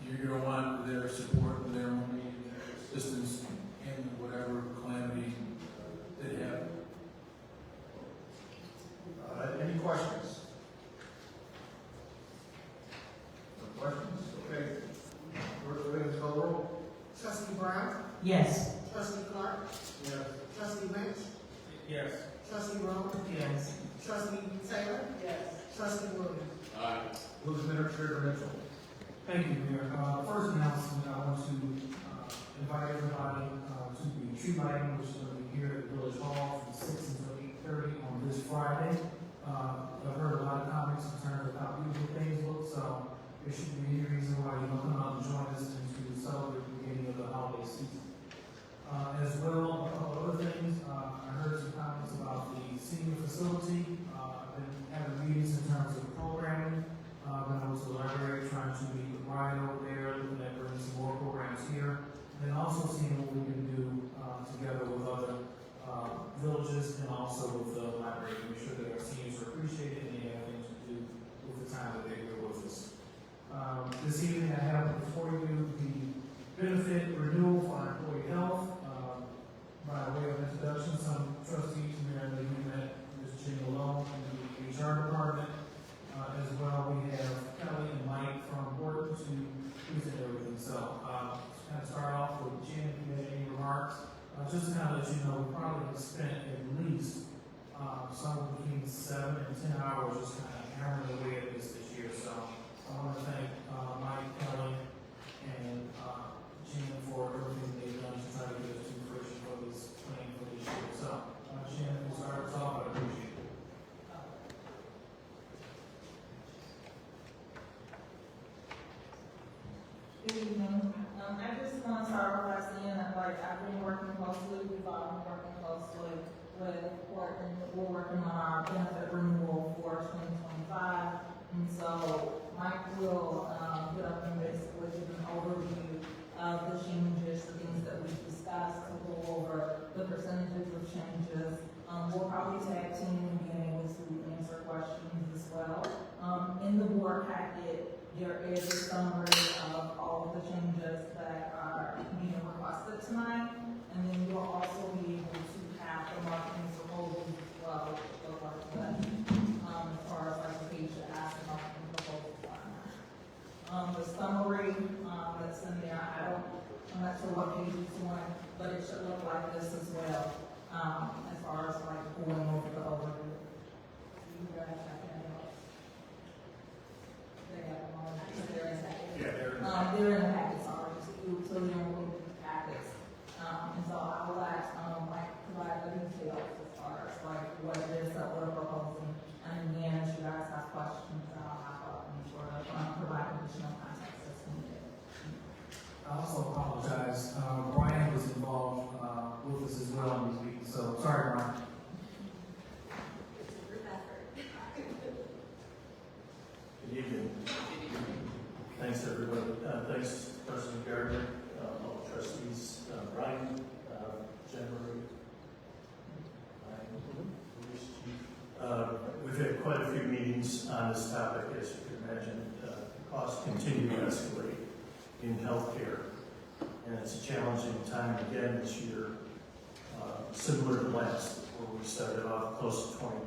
you're going to want their support and their money and their assistance in whatever calamity they have. Any questions? No questions? Okay. Please call the roll. Trustee Brown? Yes. Trustee Clark? Yes. Trustee Lynch? Yes. Trustee Rowe? Yes. Trustee Taylor? Yes. Trustee Williams? Who's Administrator Mitchell? Thank you, Mayor. First announcement, I want to invite everybody to the tree lighting, which is going to be here at Village Hall from 6 until 8:30 on this Friday. I've heard a lot of comments in terms of how beautiful things look, so there shouldn't be any reason why you don't come out and join us and to celebrate the beginning of the holiday season. As well, a couple other things, I heard some comments about the senior facility. I've been having meetings in terms of programming. When I was a library, trying to meet with Ryan over there, looking at bringing some more programs here, and also seeing what we can do together with other villages and also with the library to make sure that our seniors are appreciated and they have things to do with the time that they're here with us. This evening I have before you the benefit renewal for our employee health. By way of introduction, some trustees, Mayor, that you met Ms. Jenny Malone in the HR department. As well, we have Kelly and Mike from Horton to present everything. So, kind of start off with Jen, if you had any remarks. Just to kind of let you know, we probably have spent at least somewhere between 7 and 10 hours just kind of hammering away at this year. So, I want to thank Mike, Kelly, and Jen for everything they've done to try to get us to fruition for this plan for this year. So, Jen, we'll start us off. I appreciate it. Good evening. I just want to start by saying that, I've been working closely, we've all been working closely with Portland. We're working on our benefit renewal for 2025. And so Mike will get up and basically give an overview of the changes, the things that we've discussed, to go over the percentages of changes. We'll probably tag team and be able to answer questions as well. In the board packet, there is a summary of all of the changes that are being requested tonight, and then you'll also be able to have the marketing proposals as well, the work that, as far as the page that asks the marketing proposals on. The summary that's in there, I'm not sure what page it's on, but it should look like this as well, as far as going over the overview. You guys have any else? They're in the packets already, so you don't look at the packets. And so I will ask Mike to provide the details as far as what it is that we're proposing. And then as you guys have questions, I'll have up and sort of provide additional context as needed. I also apologize. Brian was involved with us as well in these meetings, so sorry, Brian. Good evening. Thanks, everybody. Thanks, President Gardner, all trustees, Brian, Jennifer. We've had quite a few meetings on this topic, as you can imagine. Costs continue to escalate in healthcare, and it's a challenging time again this year, similar to last, where we started off close to 21%,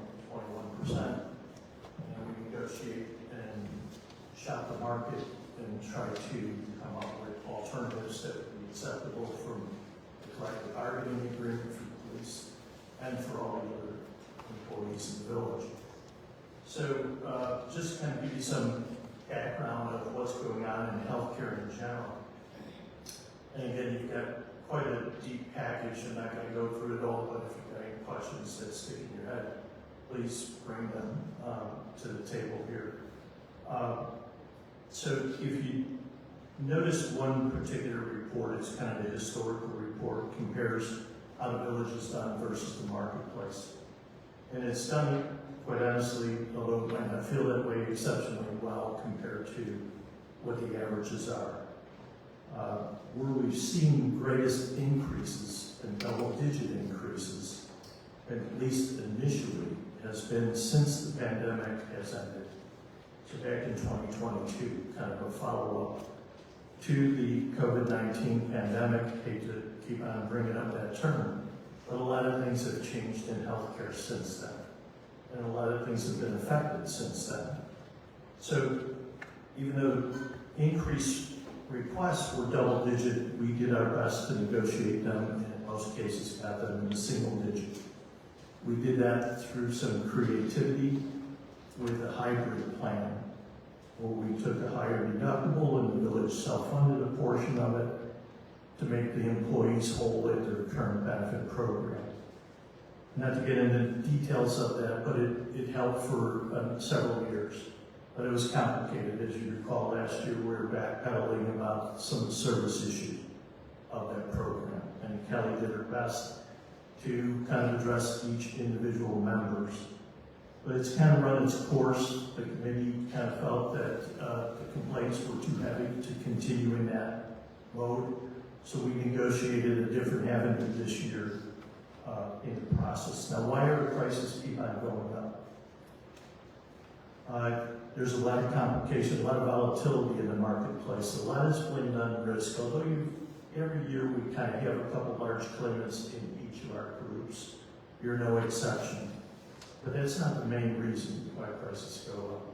and we negotiate and shop the market and try to come up with alternatives that would be acceptable from the collective bargaining agreement for the police and for all the other employees in the village. So just kind of give you some background of what's going on in healthcare in general. And again, you've got quite a deep package. I'm not going to go through it all, but if you've got any questions that stick in your head, please bring them to the table here. So if you notice one particular report, it's kind of a historical report, compares how the village is done versus the marketplace. And it's done, quite honestly, although it might not feel that way, exceptionally well compared to what the averages are. Where we've seen greatest increases and double-digit increases, at least initially, has been since the pandemic has ended. So back in 2022, kind of a follow-up to the COVID-19 pandemic. Hate to keep on bringing up that term, but a lot of things have changed in healthcare since then, and a lot of things have been affected since then. So even though increased requests were double digit, we did our best to negotiate them, and in most cases got them in the single digit. We did that through some creativity with a hybrid plan, where we took a higher deductible and the village self-funded a portion of it to make the employees whole at their current benefit program. Not to get into details of that, but it helped for several years. But it was complicated. As you recall, last year we were backpedaling about some of the service issues of that program. And Kelly did her best to kind of address each individual members. But it's kind of run its course. The committee kind of felt that the complaints were too heavy to continue in that mode. So we negotiated a different avenue this year in the process. Now, why are the prices keep on going up? There's a lot of complication, a lot of volatility in the marketplace. A lot is blamed on risk, although every year we kind of have a couple large claimants in each of our groups. You're no exception. But that's not the main reason why prices go up.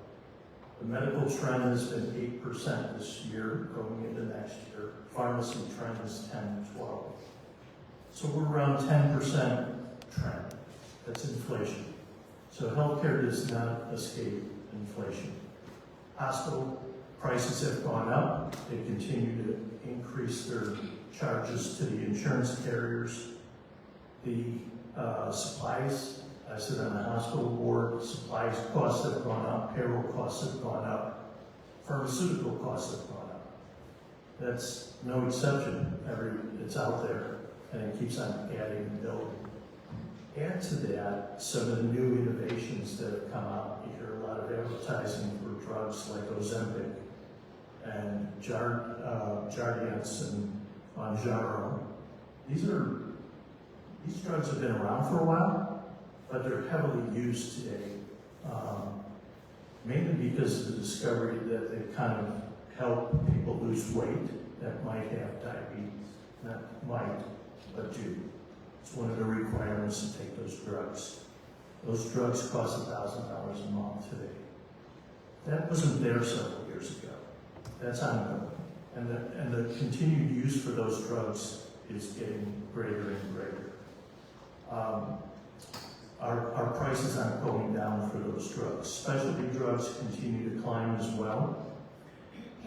The medical trend has been 8% this year, going into next year. Pharmacy trend is 10 to 12. So we're around 10% trend. That's inflation. So healthcare does not escape inflation. Hospital prices have gone up. They continue to increase their charges to the insurance carriers. The supplies, I sit on the hospital board, supplies costs have gone up, payroll costs have gone up, pharmaceutical costs have gone up. That's no exception. It's out there, and it keeps on adding and building. Add to that some of the new innovations that have come out. You hear a lot of advertising for drugs like Ozempic and Jardiance and Mounjaro. These drugs have been around for a while, but they're heavily used today, mainly because of the discovery that they kind of help people lose weight that might have diabetes. Not might, but do. It's one of the requirements to take those drugs. Those drugs cost $1,000 a month today. That wasn't there several years ago. That's ongoing. And the continued use for those drugs is getting greater and greater. Our prices aren't going down for those drugs. Specialty drugs continue to climb as well.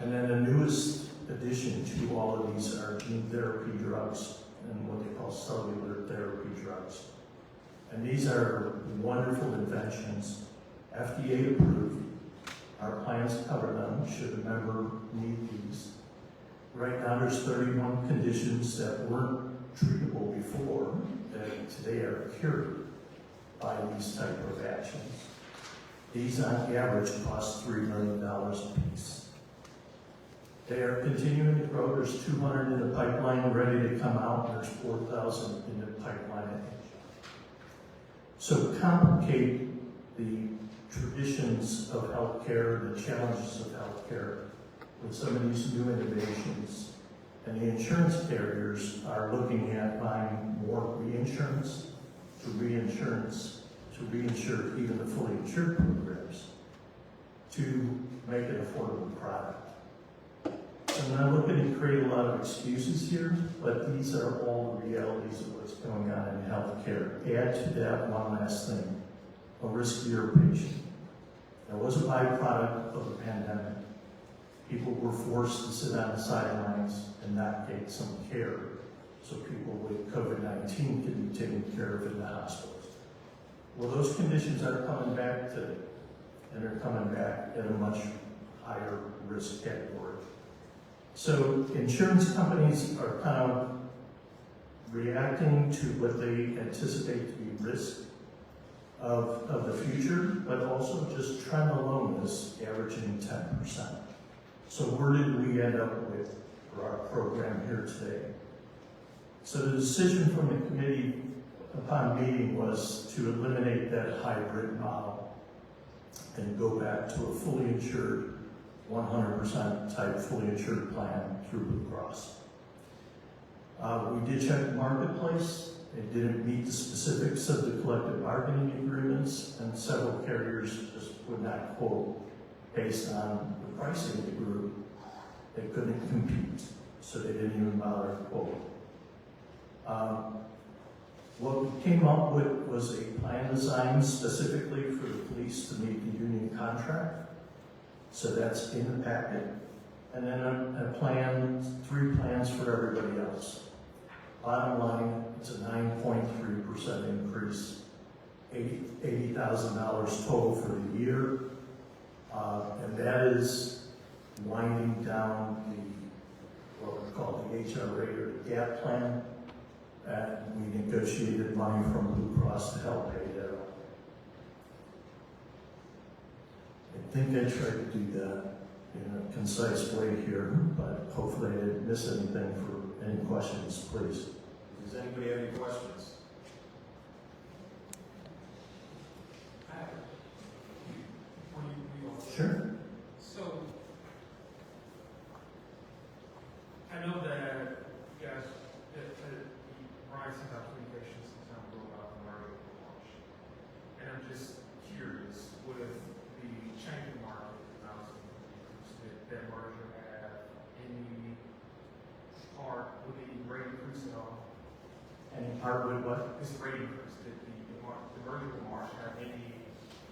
And then the newest addition to all of these are gene therapy drugs and what they call cellular therapy drugs. And these are wonderful inventions, FDA approved. Our plans cover them, should a member need these. Right now there's 31 conditions that weren't treatable before that today are cured by these type of actions. These on average cost $3 million a piece. They are continuing to grow. There's 200 in the pipeline ready to come out, and there's 4,000 in the pipeline. So complicate the traditions of healthcare, the challenges of healthcare with some of these new innovations. And the insurance carriers are looking at buying more reinsurance to reinsure even the fully insured programs to make an affordable product. So I'm not looking to create a lot of excuses here, but these are all the realities of what's going on in healthcare. Add to that one last thing. a riskier patient. That was a byproduct of the pandemic. People were forced to sit on the sidelines and not get some care, so people with COVID-19 could be taken care of in the hospitals. Well, those conditions are coming back today, and they're coming back at a much higher risk category. So insurance companies are kind of reacting to what they anticipate to be risk of the future, but also just trend alone is averaging 10%. So where did we end up with for our program here today? So the decision from the committee upon meeting was to eliminate that hybrid model and go back to a fully insured, 100% type fully insured plan through Blue Cross. We did check the marketplace. It didn't meet the specifics of the collective bargaining agreements, and several carriers just would not quote based on the pricing of the group. They couldn't compete, so they didn't even bother to quote. What we came up with was a plan designed specifically for the police to meet the union contract. So that's in the packet. And then a plan, 3 plans for everybody else. Bottom line, it's a 9.3% increase, $80,000 total for the year. And that is winding down what we call the HRA or the GAP plan. And we negotiated money from Blue Cross to help pay that off. I think I tried to do that in a concise way here, but hopefully I didn't miss anything. For any questions, please. Does anybody have any questions? Sure. So, I know that you guys, Ryan sent out communications some time ago about the merger with Marsh. And I'm just curious, with the changing market, that merger have any part with the rate increase at all? Any part with what? This rate increase, did the merger with Marsh have any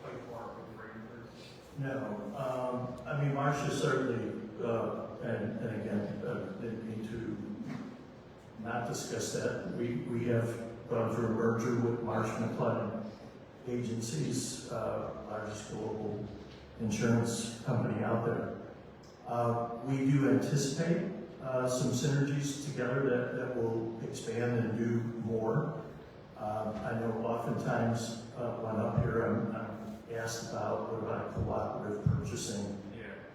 play part with the rate increase? No. I mean, Marsh is certainly, and again, didn't mean to not discuss that. We have gone through a merger with Marsh McLennan Agencies, largest global insurance company out there. We do anticipate some synergies together that will expand and do more. I know oftentimes when up here I'm asked about what about cooperative purchasing,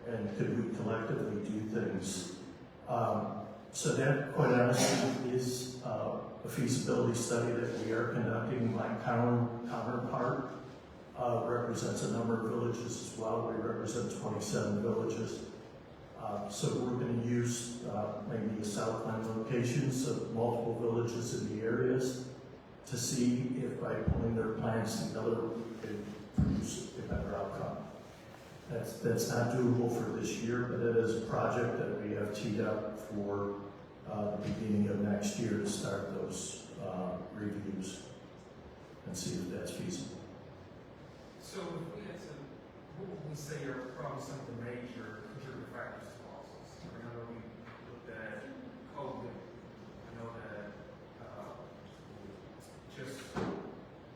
and could we collectively do things. So that, quite honestly, is a feasibility study that we are conducting. My counterpart represents a number of villages as well. We represent 27 villages. So we're going to use maybe a Southland locations of multiple villages in the areas to see if by pulling their plans together, we could produce a better outcome. That's not doable for this year, but it is a project that we have teed up for the beginning of next year to start those reviews and see if that's feasible. So if we had to, what would we say are probably some of the major contributing factors to losses? I mean, I know we looked at COVID. I know that just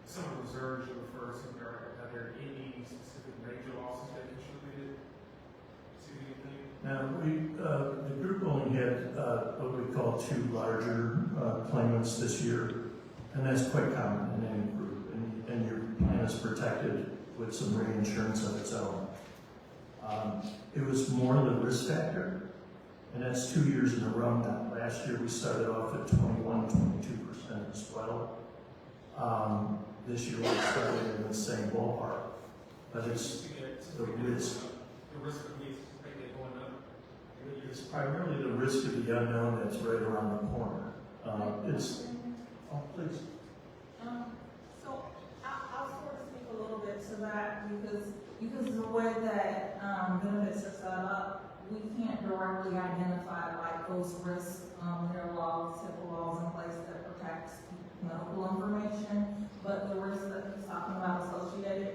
some of the reserves you referred to, are there any specific major losses that contributed to anything? Now, the group only had what we call 2 larger claimants this year, and that's quite common in any group, and your plan is protected with some reinsurance of its own. It was more the risk factor, and that's 2 years in a row now. Last year we started off at 21, 22% as well. This year we're starting in the same ballpark, but it's the risk. The risk of these going up? It's primarily the risk of the unknown that's right around the corner. Oh, please. So I'll sort of speak a little bit to that because the way that benefits are set up, we can't directly identify like those risks. There are laws, typical laws in place that protect medical information, but the risks that he's talking about associated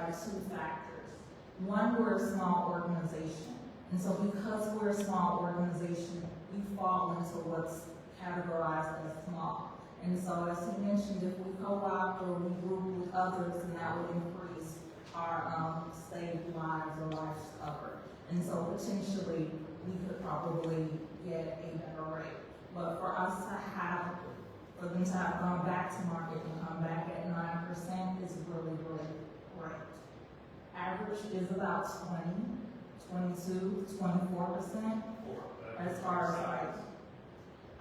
by two factors. One, we're a small organization. And so because we're a small organization, we fall into what's categorized as small. And so as he mentioned, if we co-opt or we group with others, then that would increase our saved lives or lives covered. And so potentially, we could probably get a better rate. But for us to have, for them to have gone back to market and come back at 9% is really, really great. Average is about 22, 24% as far as like,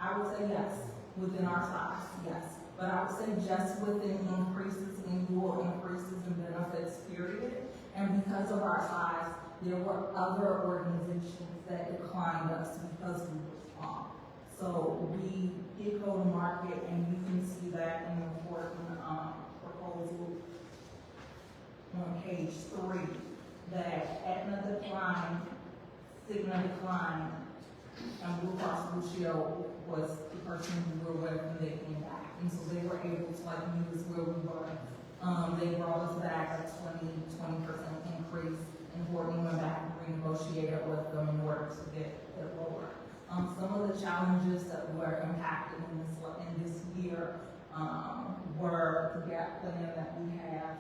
I would say yes, within our size, yes. But I would say just within increases, annual increases in benefits, period. And because of our size, there were other organizations that declined us because we were small. So we did go to market, and you can see that in the report proposal on page 3, that Aetna declined, Cigna declined, and Blue Cross Blue Shield was the person we were with when they came back. And so they were able to like use where we were. They brought us back a 20% increase, and Horton went back and renegotiated with them in order to get it lower. Some of the challenges that were impacted in this year were the gap plan that we have,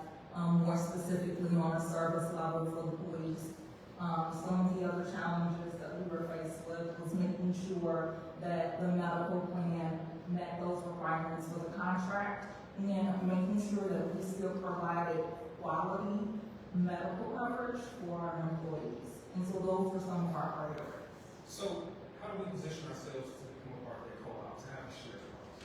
more specifically on a service level for the police. Some of the other challenges that we were faced with was making sure that the medical plan met those requirements for the contract, and making sure that we still provided quality medical coverage for our employees. And so those were some of our priorities. So how do we position ourselves to become a part of that co-op, to have a shared cost?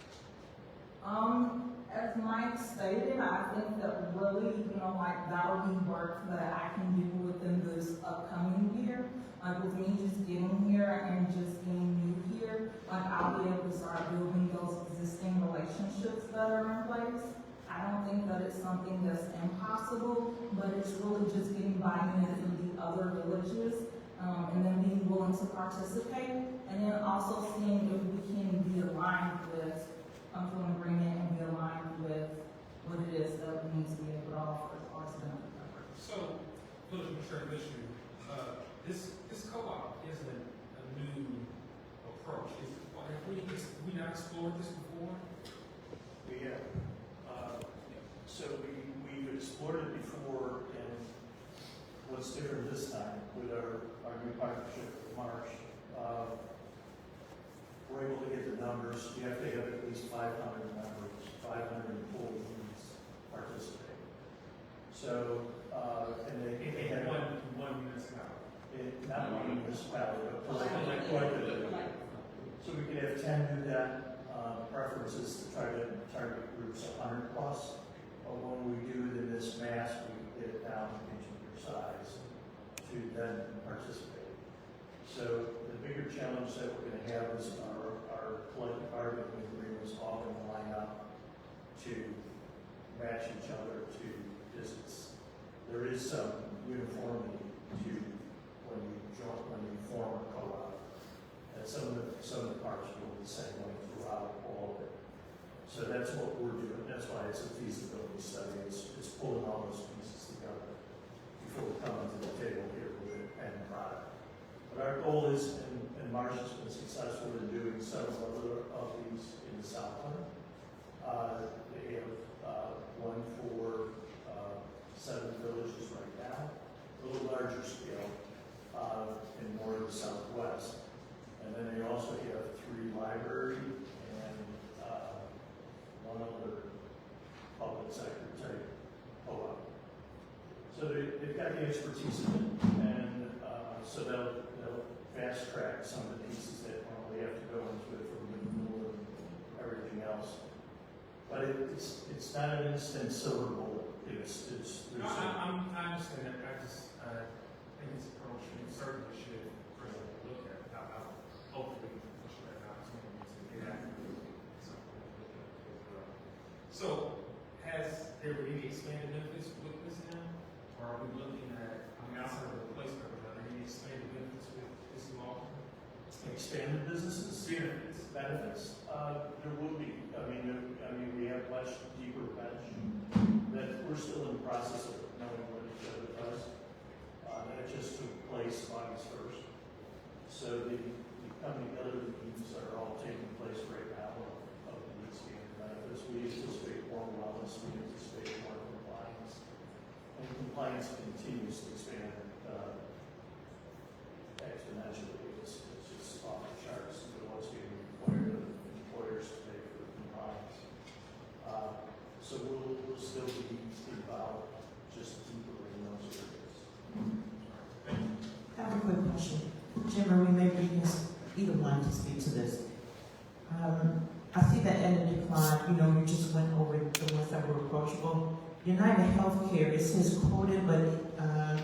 As Mike stated, I think that really, like that'll be work that I can do within this upcoming year. Like with me just getting here and just being new here, like I'll be able to start building those existing relationships that are in place. I don't think that it's something that's impossible, but it's really just getting buy-in from the other villages, and then being willing to participate, and then also seeing if we can be aligned with, come to an agreement and be aligned with what it is that we need to be able to offer as far as benefit coverage. So, political transition, this co-op isn't a new approach. Have we not explored this before? We have. So we've explored it before, and what's different this time with our new partnership with Marsh, we're able to get the numbers. You have to have at least 500 members, 500 employees participate. So, and they have one municipality. Not one municipality, but collectively. So we could have 10 do that. Preferences to try to target groups 100 plus. But when we do it in this mass, we get it down to your size to then participate. So the bigger challenge that we're going to have is our collective bargaining agreements all going to line up to match each other to distance. There is some uniformity to when you form a co-op, and some of the parts will be the same way throughout all of it. So that's what we're doing. That's why it's a feasibility study. It's pulling all those pieces together before we come to the table here with an end product. But our goal is, and Marsh has been successful in doing several other of these in the Southland. They have one for 7 villages right now, a little larger scale, in more of the Southwest. And then they also have 3 library and one other public sector type co-op. So they've got the expertise in it, and so they'll fast track some of the pieces that normally have to go into it for renewal and everything else. But it's not an instant silver bullet. No, I understand that. I think it's an approach we certainly should really look at. Hopefully, push that opportunity to get after something. So, has there been any expanded benefits with this now? Or are we looking at, outside of the replacement, are there any expanded benefits with this law? Expanded businesses? Benefits? There will be. I mean, we have much deeper bench that we're still in the process of knowing what it that just took place August 1st. So the coming other meetings are all taking place right now of the need standard benefits. We anticipate more wellness, we anticipate more compliance. And compliance continues to expand exponentially. It's just off the charts. What's being required of employers to pay for compliance. So we'll still be involved just deeper in those areas. I have a quick question. Jim, or maybe you can, either one can speak to this. I see that in the decline, you just went over the ones that were approachable. United Healthcare, it says quoted but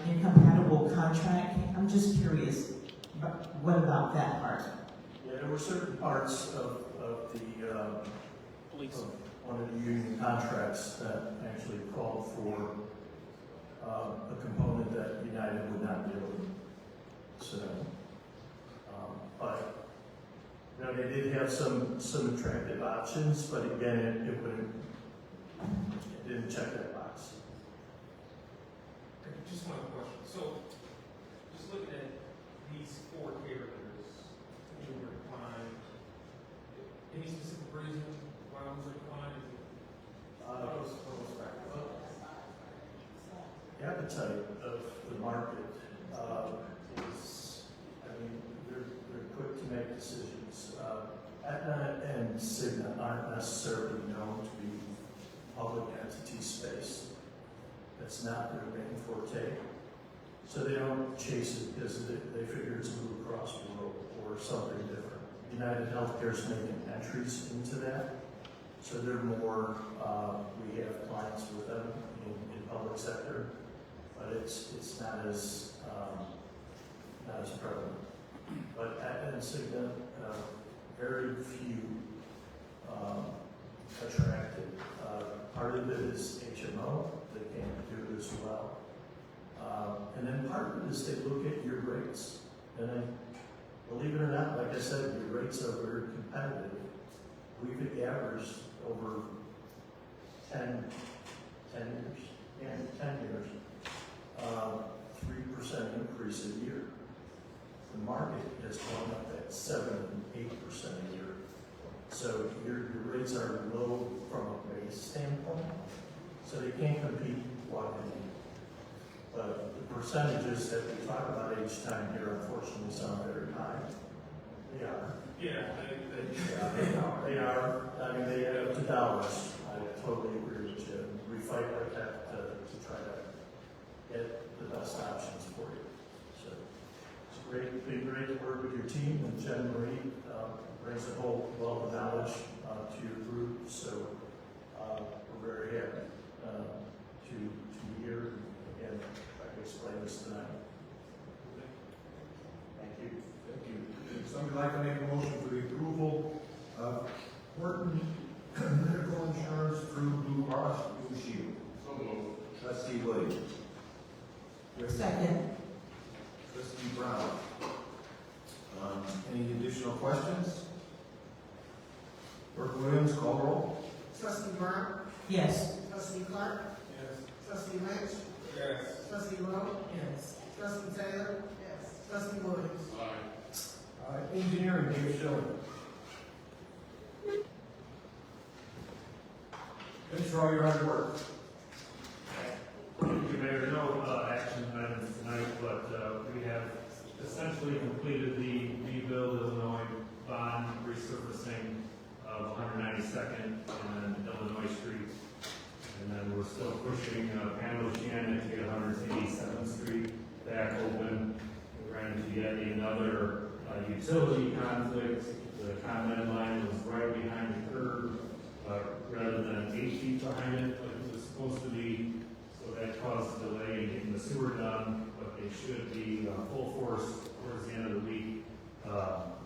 incompatible contract. I'm just curious, what about that part? Yeah, there were certain parts of the Police. of one of the union contracts that actually called for a component that United would not be able to. So, but they did have some attractive options, but again, it didn't check that box. Okay, just one question. So, just looking at these four carriers, who were declined, any specific reason why it was declined? The appetite of the market is, they're quick to make decisions. Aetna and Cigna aren't necessarily known to be public entity space. That's not their main forte. So they don't chase it because they figure it's Blue Cross or something different. United Healthcare's making entries into that. So they're more, we have clients with them in public sector, but it's not as prevalent. But Aetna and Cigna, very few attracted. Part of it is HMO, they can't do it as well. And then part of it is they look at your rates. And then, believe it or not, like I said, your rates are very competitive. We've averaged over 10 years, 3% increase a year. The market has gone up at 7 and 8% a year. So your rates are low from a base standpoint, so they can't compete widely. But the percentages that we talk about each time here unfortunately sound very high. They are. Yeah, They are. I mean, they add up to dollars. I totally agree with you. We fight like that to try to get the best options for you. So it's been great to work with your team, and Jen Marie brings a whole wealth of knowledge to your group. So we're very happy to be here and again try to explain this tonight. Thank you. Thank you. Would somebody like to make a motion for the approval of Horton Medical Insurance through Blue Cross Blue Shield? So moved. Trustee Williams. Second. Trustee Brown. Any additional questions? Clerk Williams, call the roll. Trustee Brown? Yes. Trustee Clark? Yes. Trustee Lynch? Yes. Trustee Rowe? Yes. Trustee Taylor? Yes. Trustee Williams? Engineering, Dave Schilling. Thanks for all your hard work. Thank you, Mayor. No action items tonight, but we have essentially completed the rebuild Illinois bond resurfacing of 192nd and Illinois Street. And then we're still pushing Pamela Shannon to get 187th Street back open. We're running into yet another utility conflict. The comment line was right behind the curb, rather than 8 feet behind it, like it was supposed to be. So that caused a delay in getting the sewer done, but they should be full force towards the end of the week,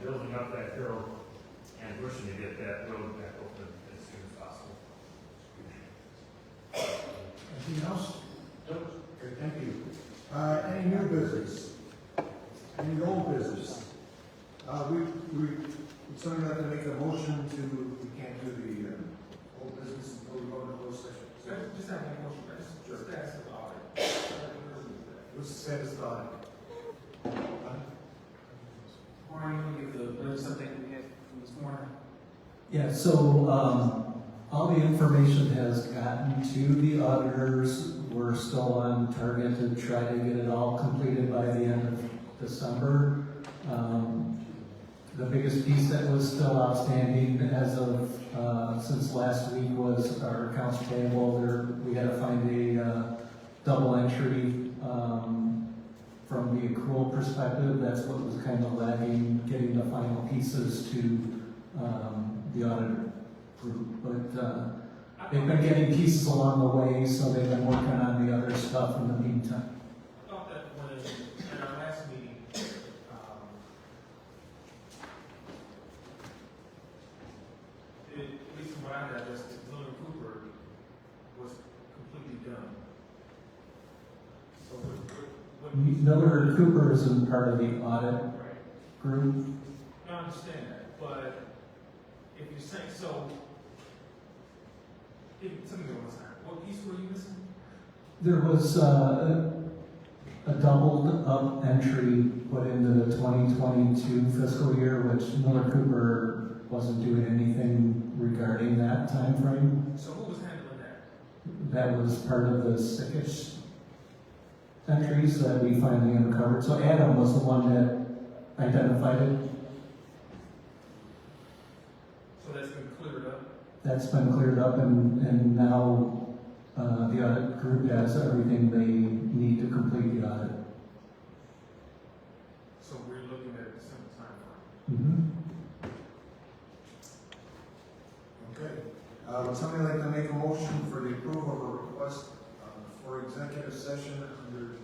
building up that hill and pushing to get that road back open as soon as possible. Anything else? Nope. Okay, thank you. Any new business? Any old business? Would somebody like to make a motion we can't do the old business until we go into closed session? Just have a motion, just ask about it. We was satisfied. Brian, you give the list something we had from this morning? Yeah, so, all the information has gotten to the auditors. We're still on target to try to get it all completed by the end of December. The biggest piece that was still outstanding as of, since last week was our accounts payable. We had to find a double entry, from the accrual perspective. That's what was kind of lagging, getting the final pieces to, the auditor group. But, they've been getting pieces along the way, so they've been working on the other stuff in the meantime. I thought that when, in our last meeting, at least from what I digested, Miller Cooper was completely done. So what? Miller Cooper isn't part of the audit group. I understand that, but if you're saying so, tell me one time, what piece were you missing? There was a doubled up entry put into the 2022 fiscal year, which Miller Cooper wasn't doing anything regarding that time frame. So who was handling that? That was part of the sickish entries that we finally uncovered. So Adam was the one that identified it. So that's been cleared up? That's been cleared up, and now the audit group has everything they need to complete the audit. So we're looking at a December timeframe. Mm-hmm. Okay. Would somebody like to make a motion for the approval of a request for executive session under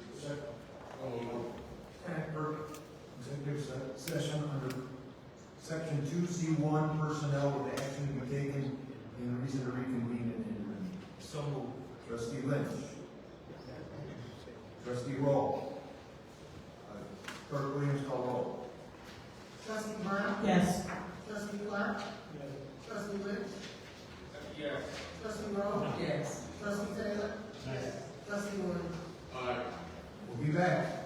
executive session under Section 2C1 personnel with action to be taken in reason to reconvene in interim? So moved. Trustee Lynch. Trustee Roll. Clerk Williams, call roll. Trustee Brown? Yes. Trustee Clark? Yes. Trustee Lynch? Yes. Trustee Rowe? Yes. Trustee Taylor? Yes. Trustee Williams? We'll be back.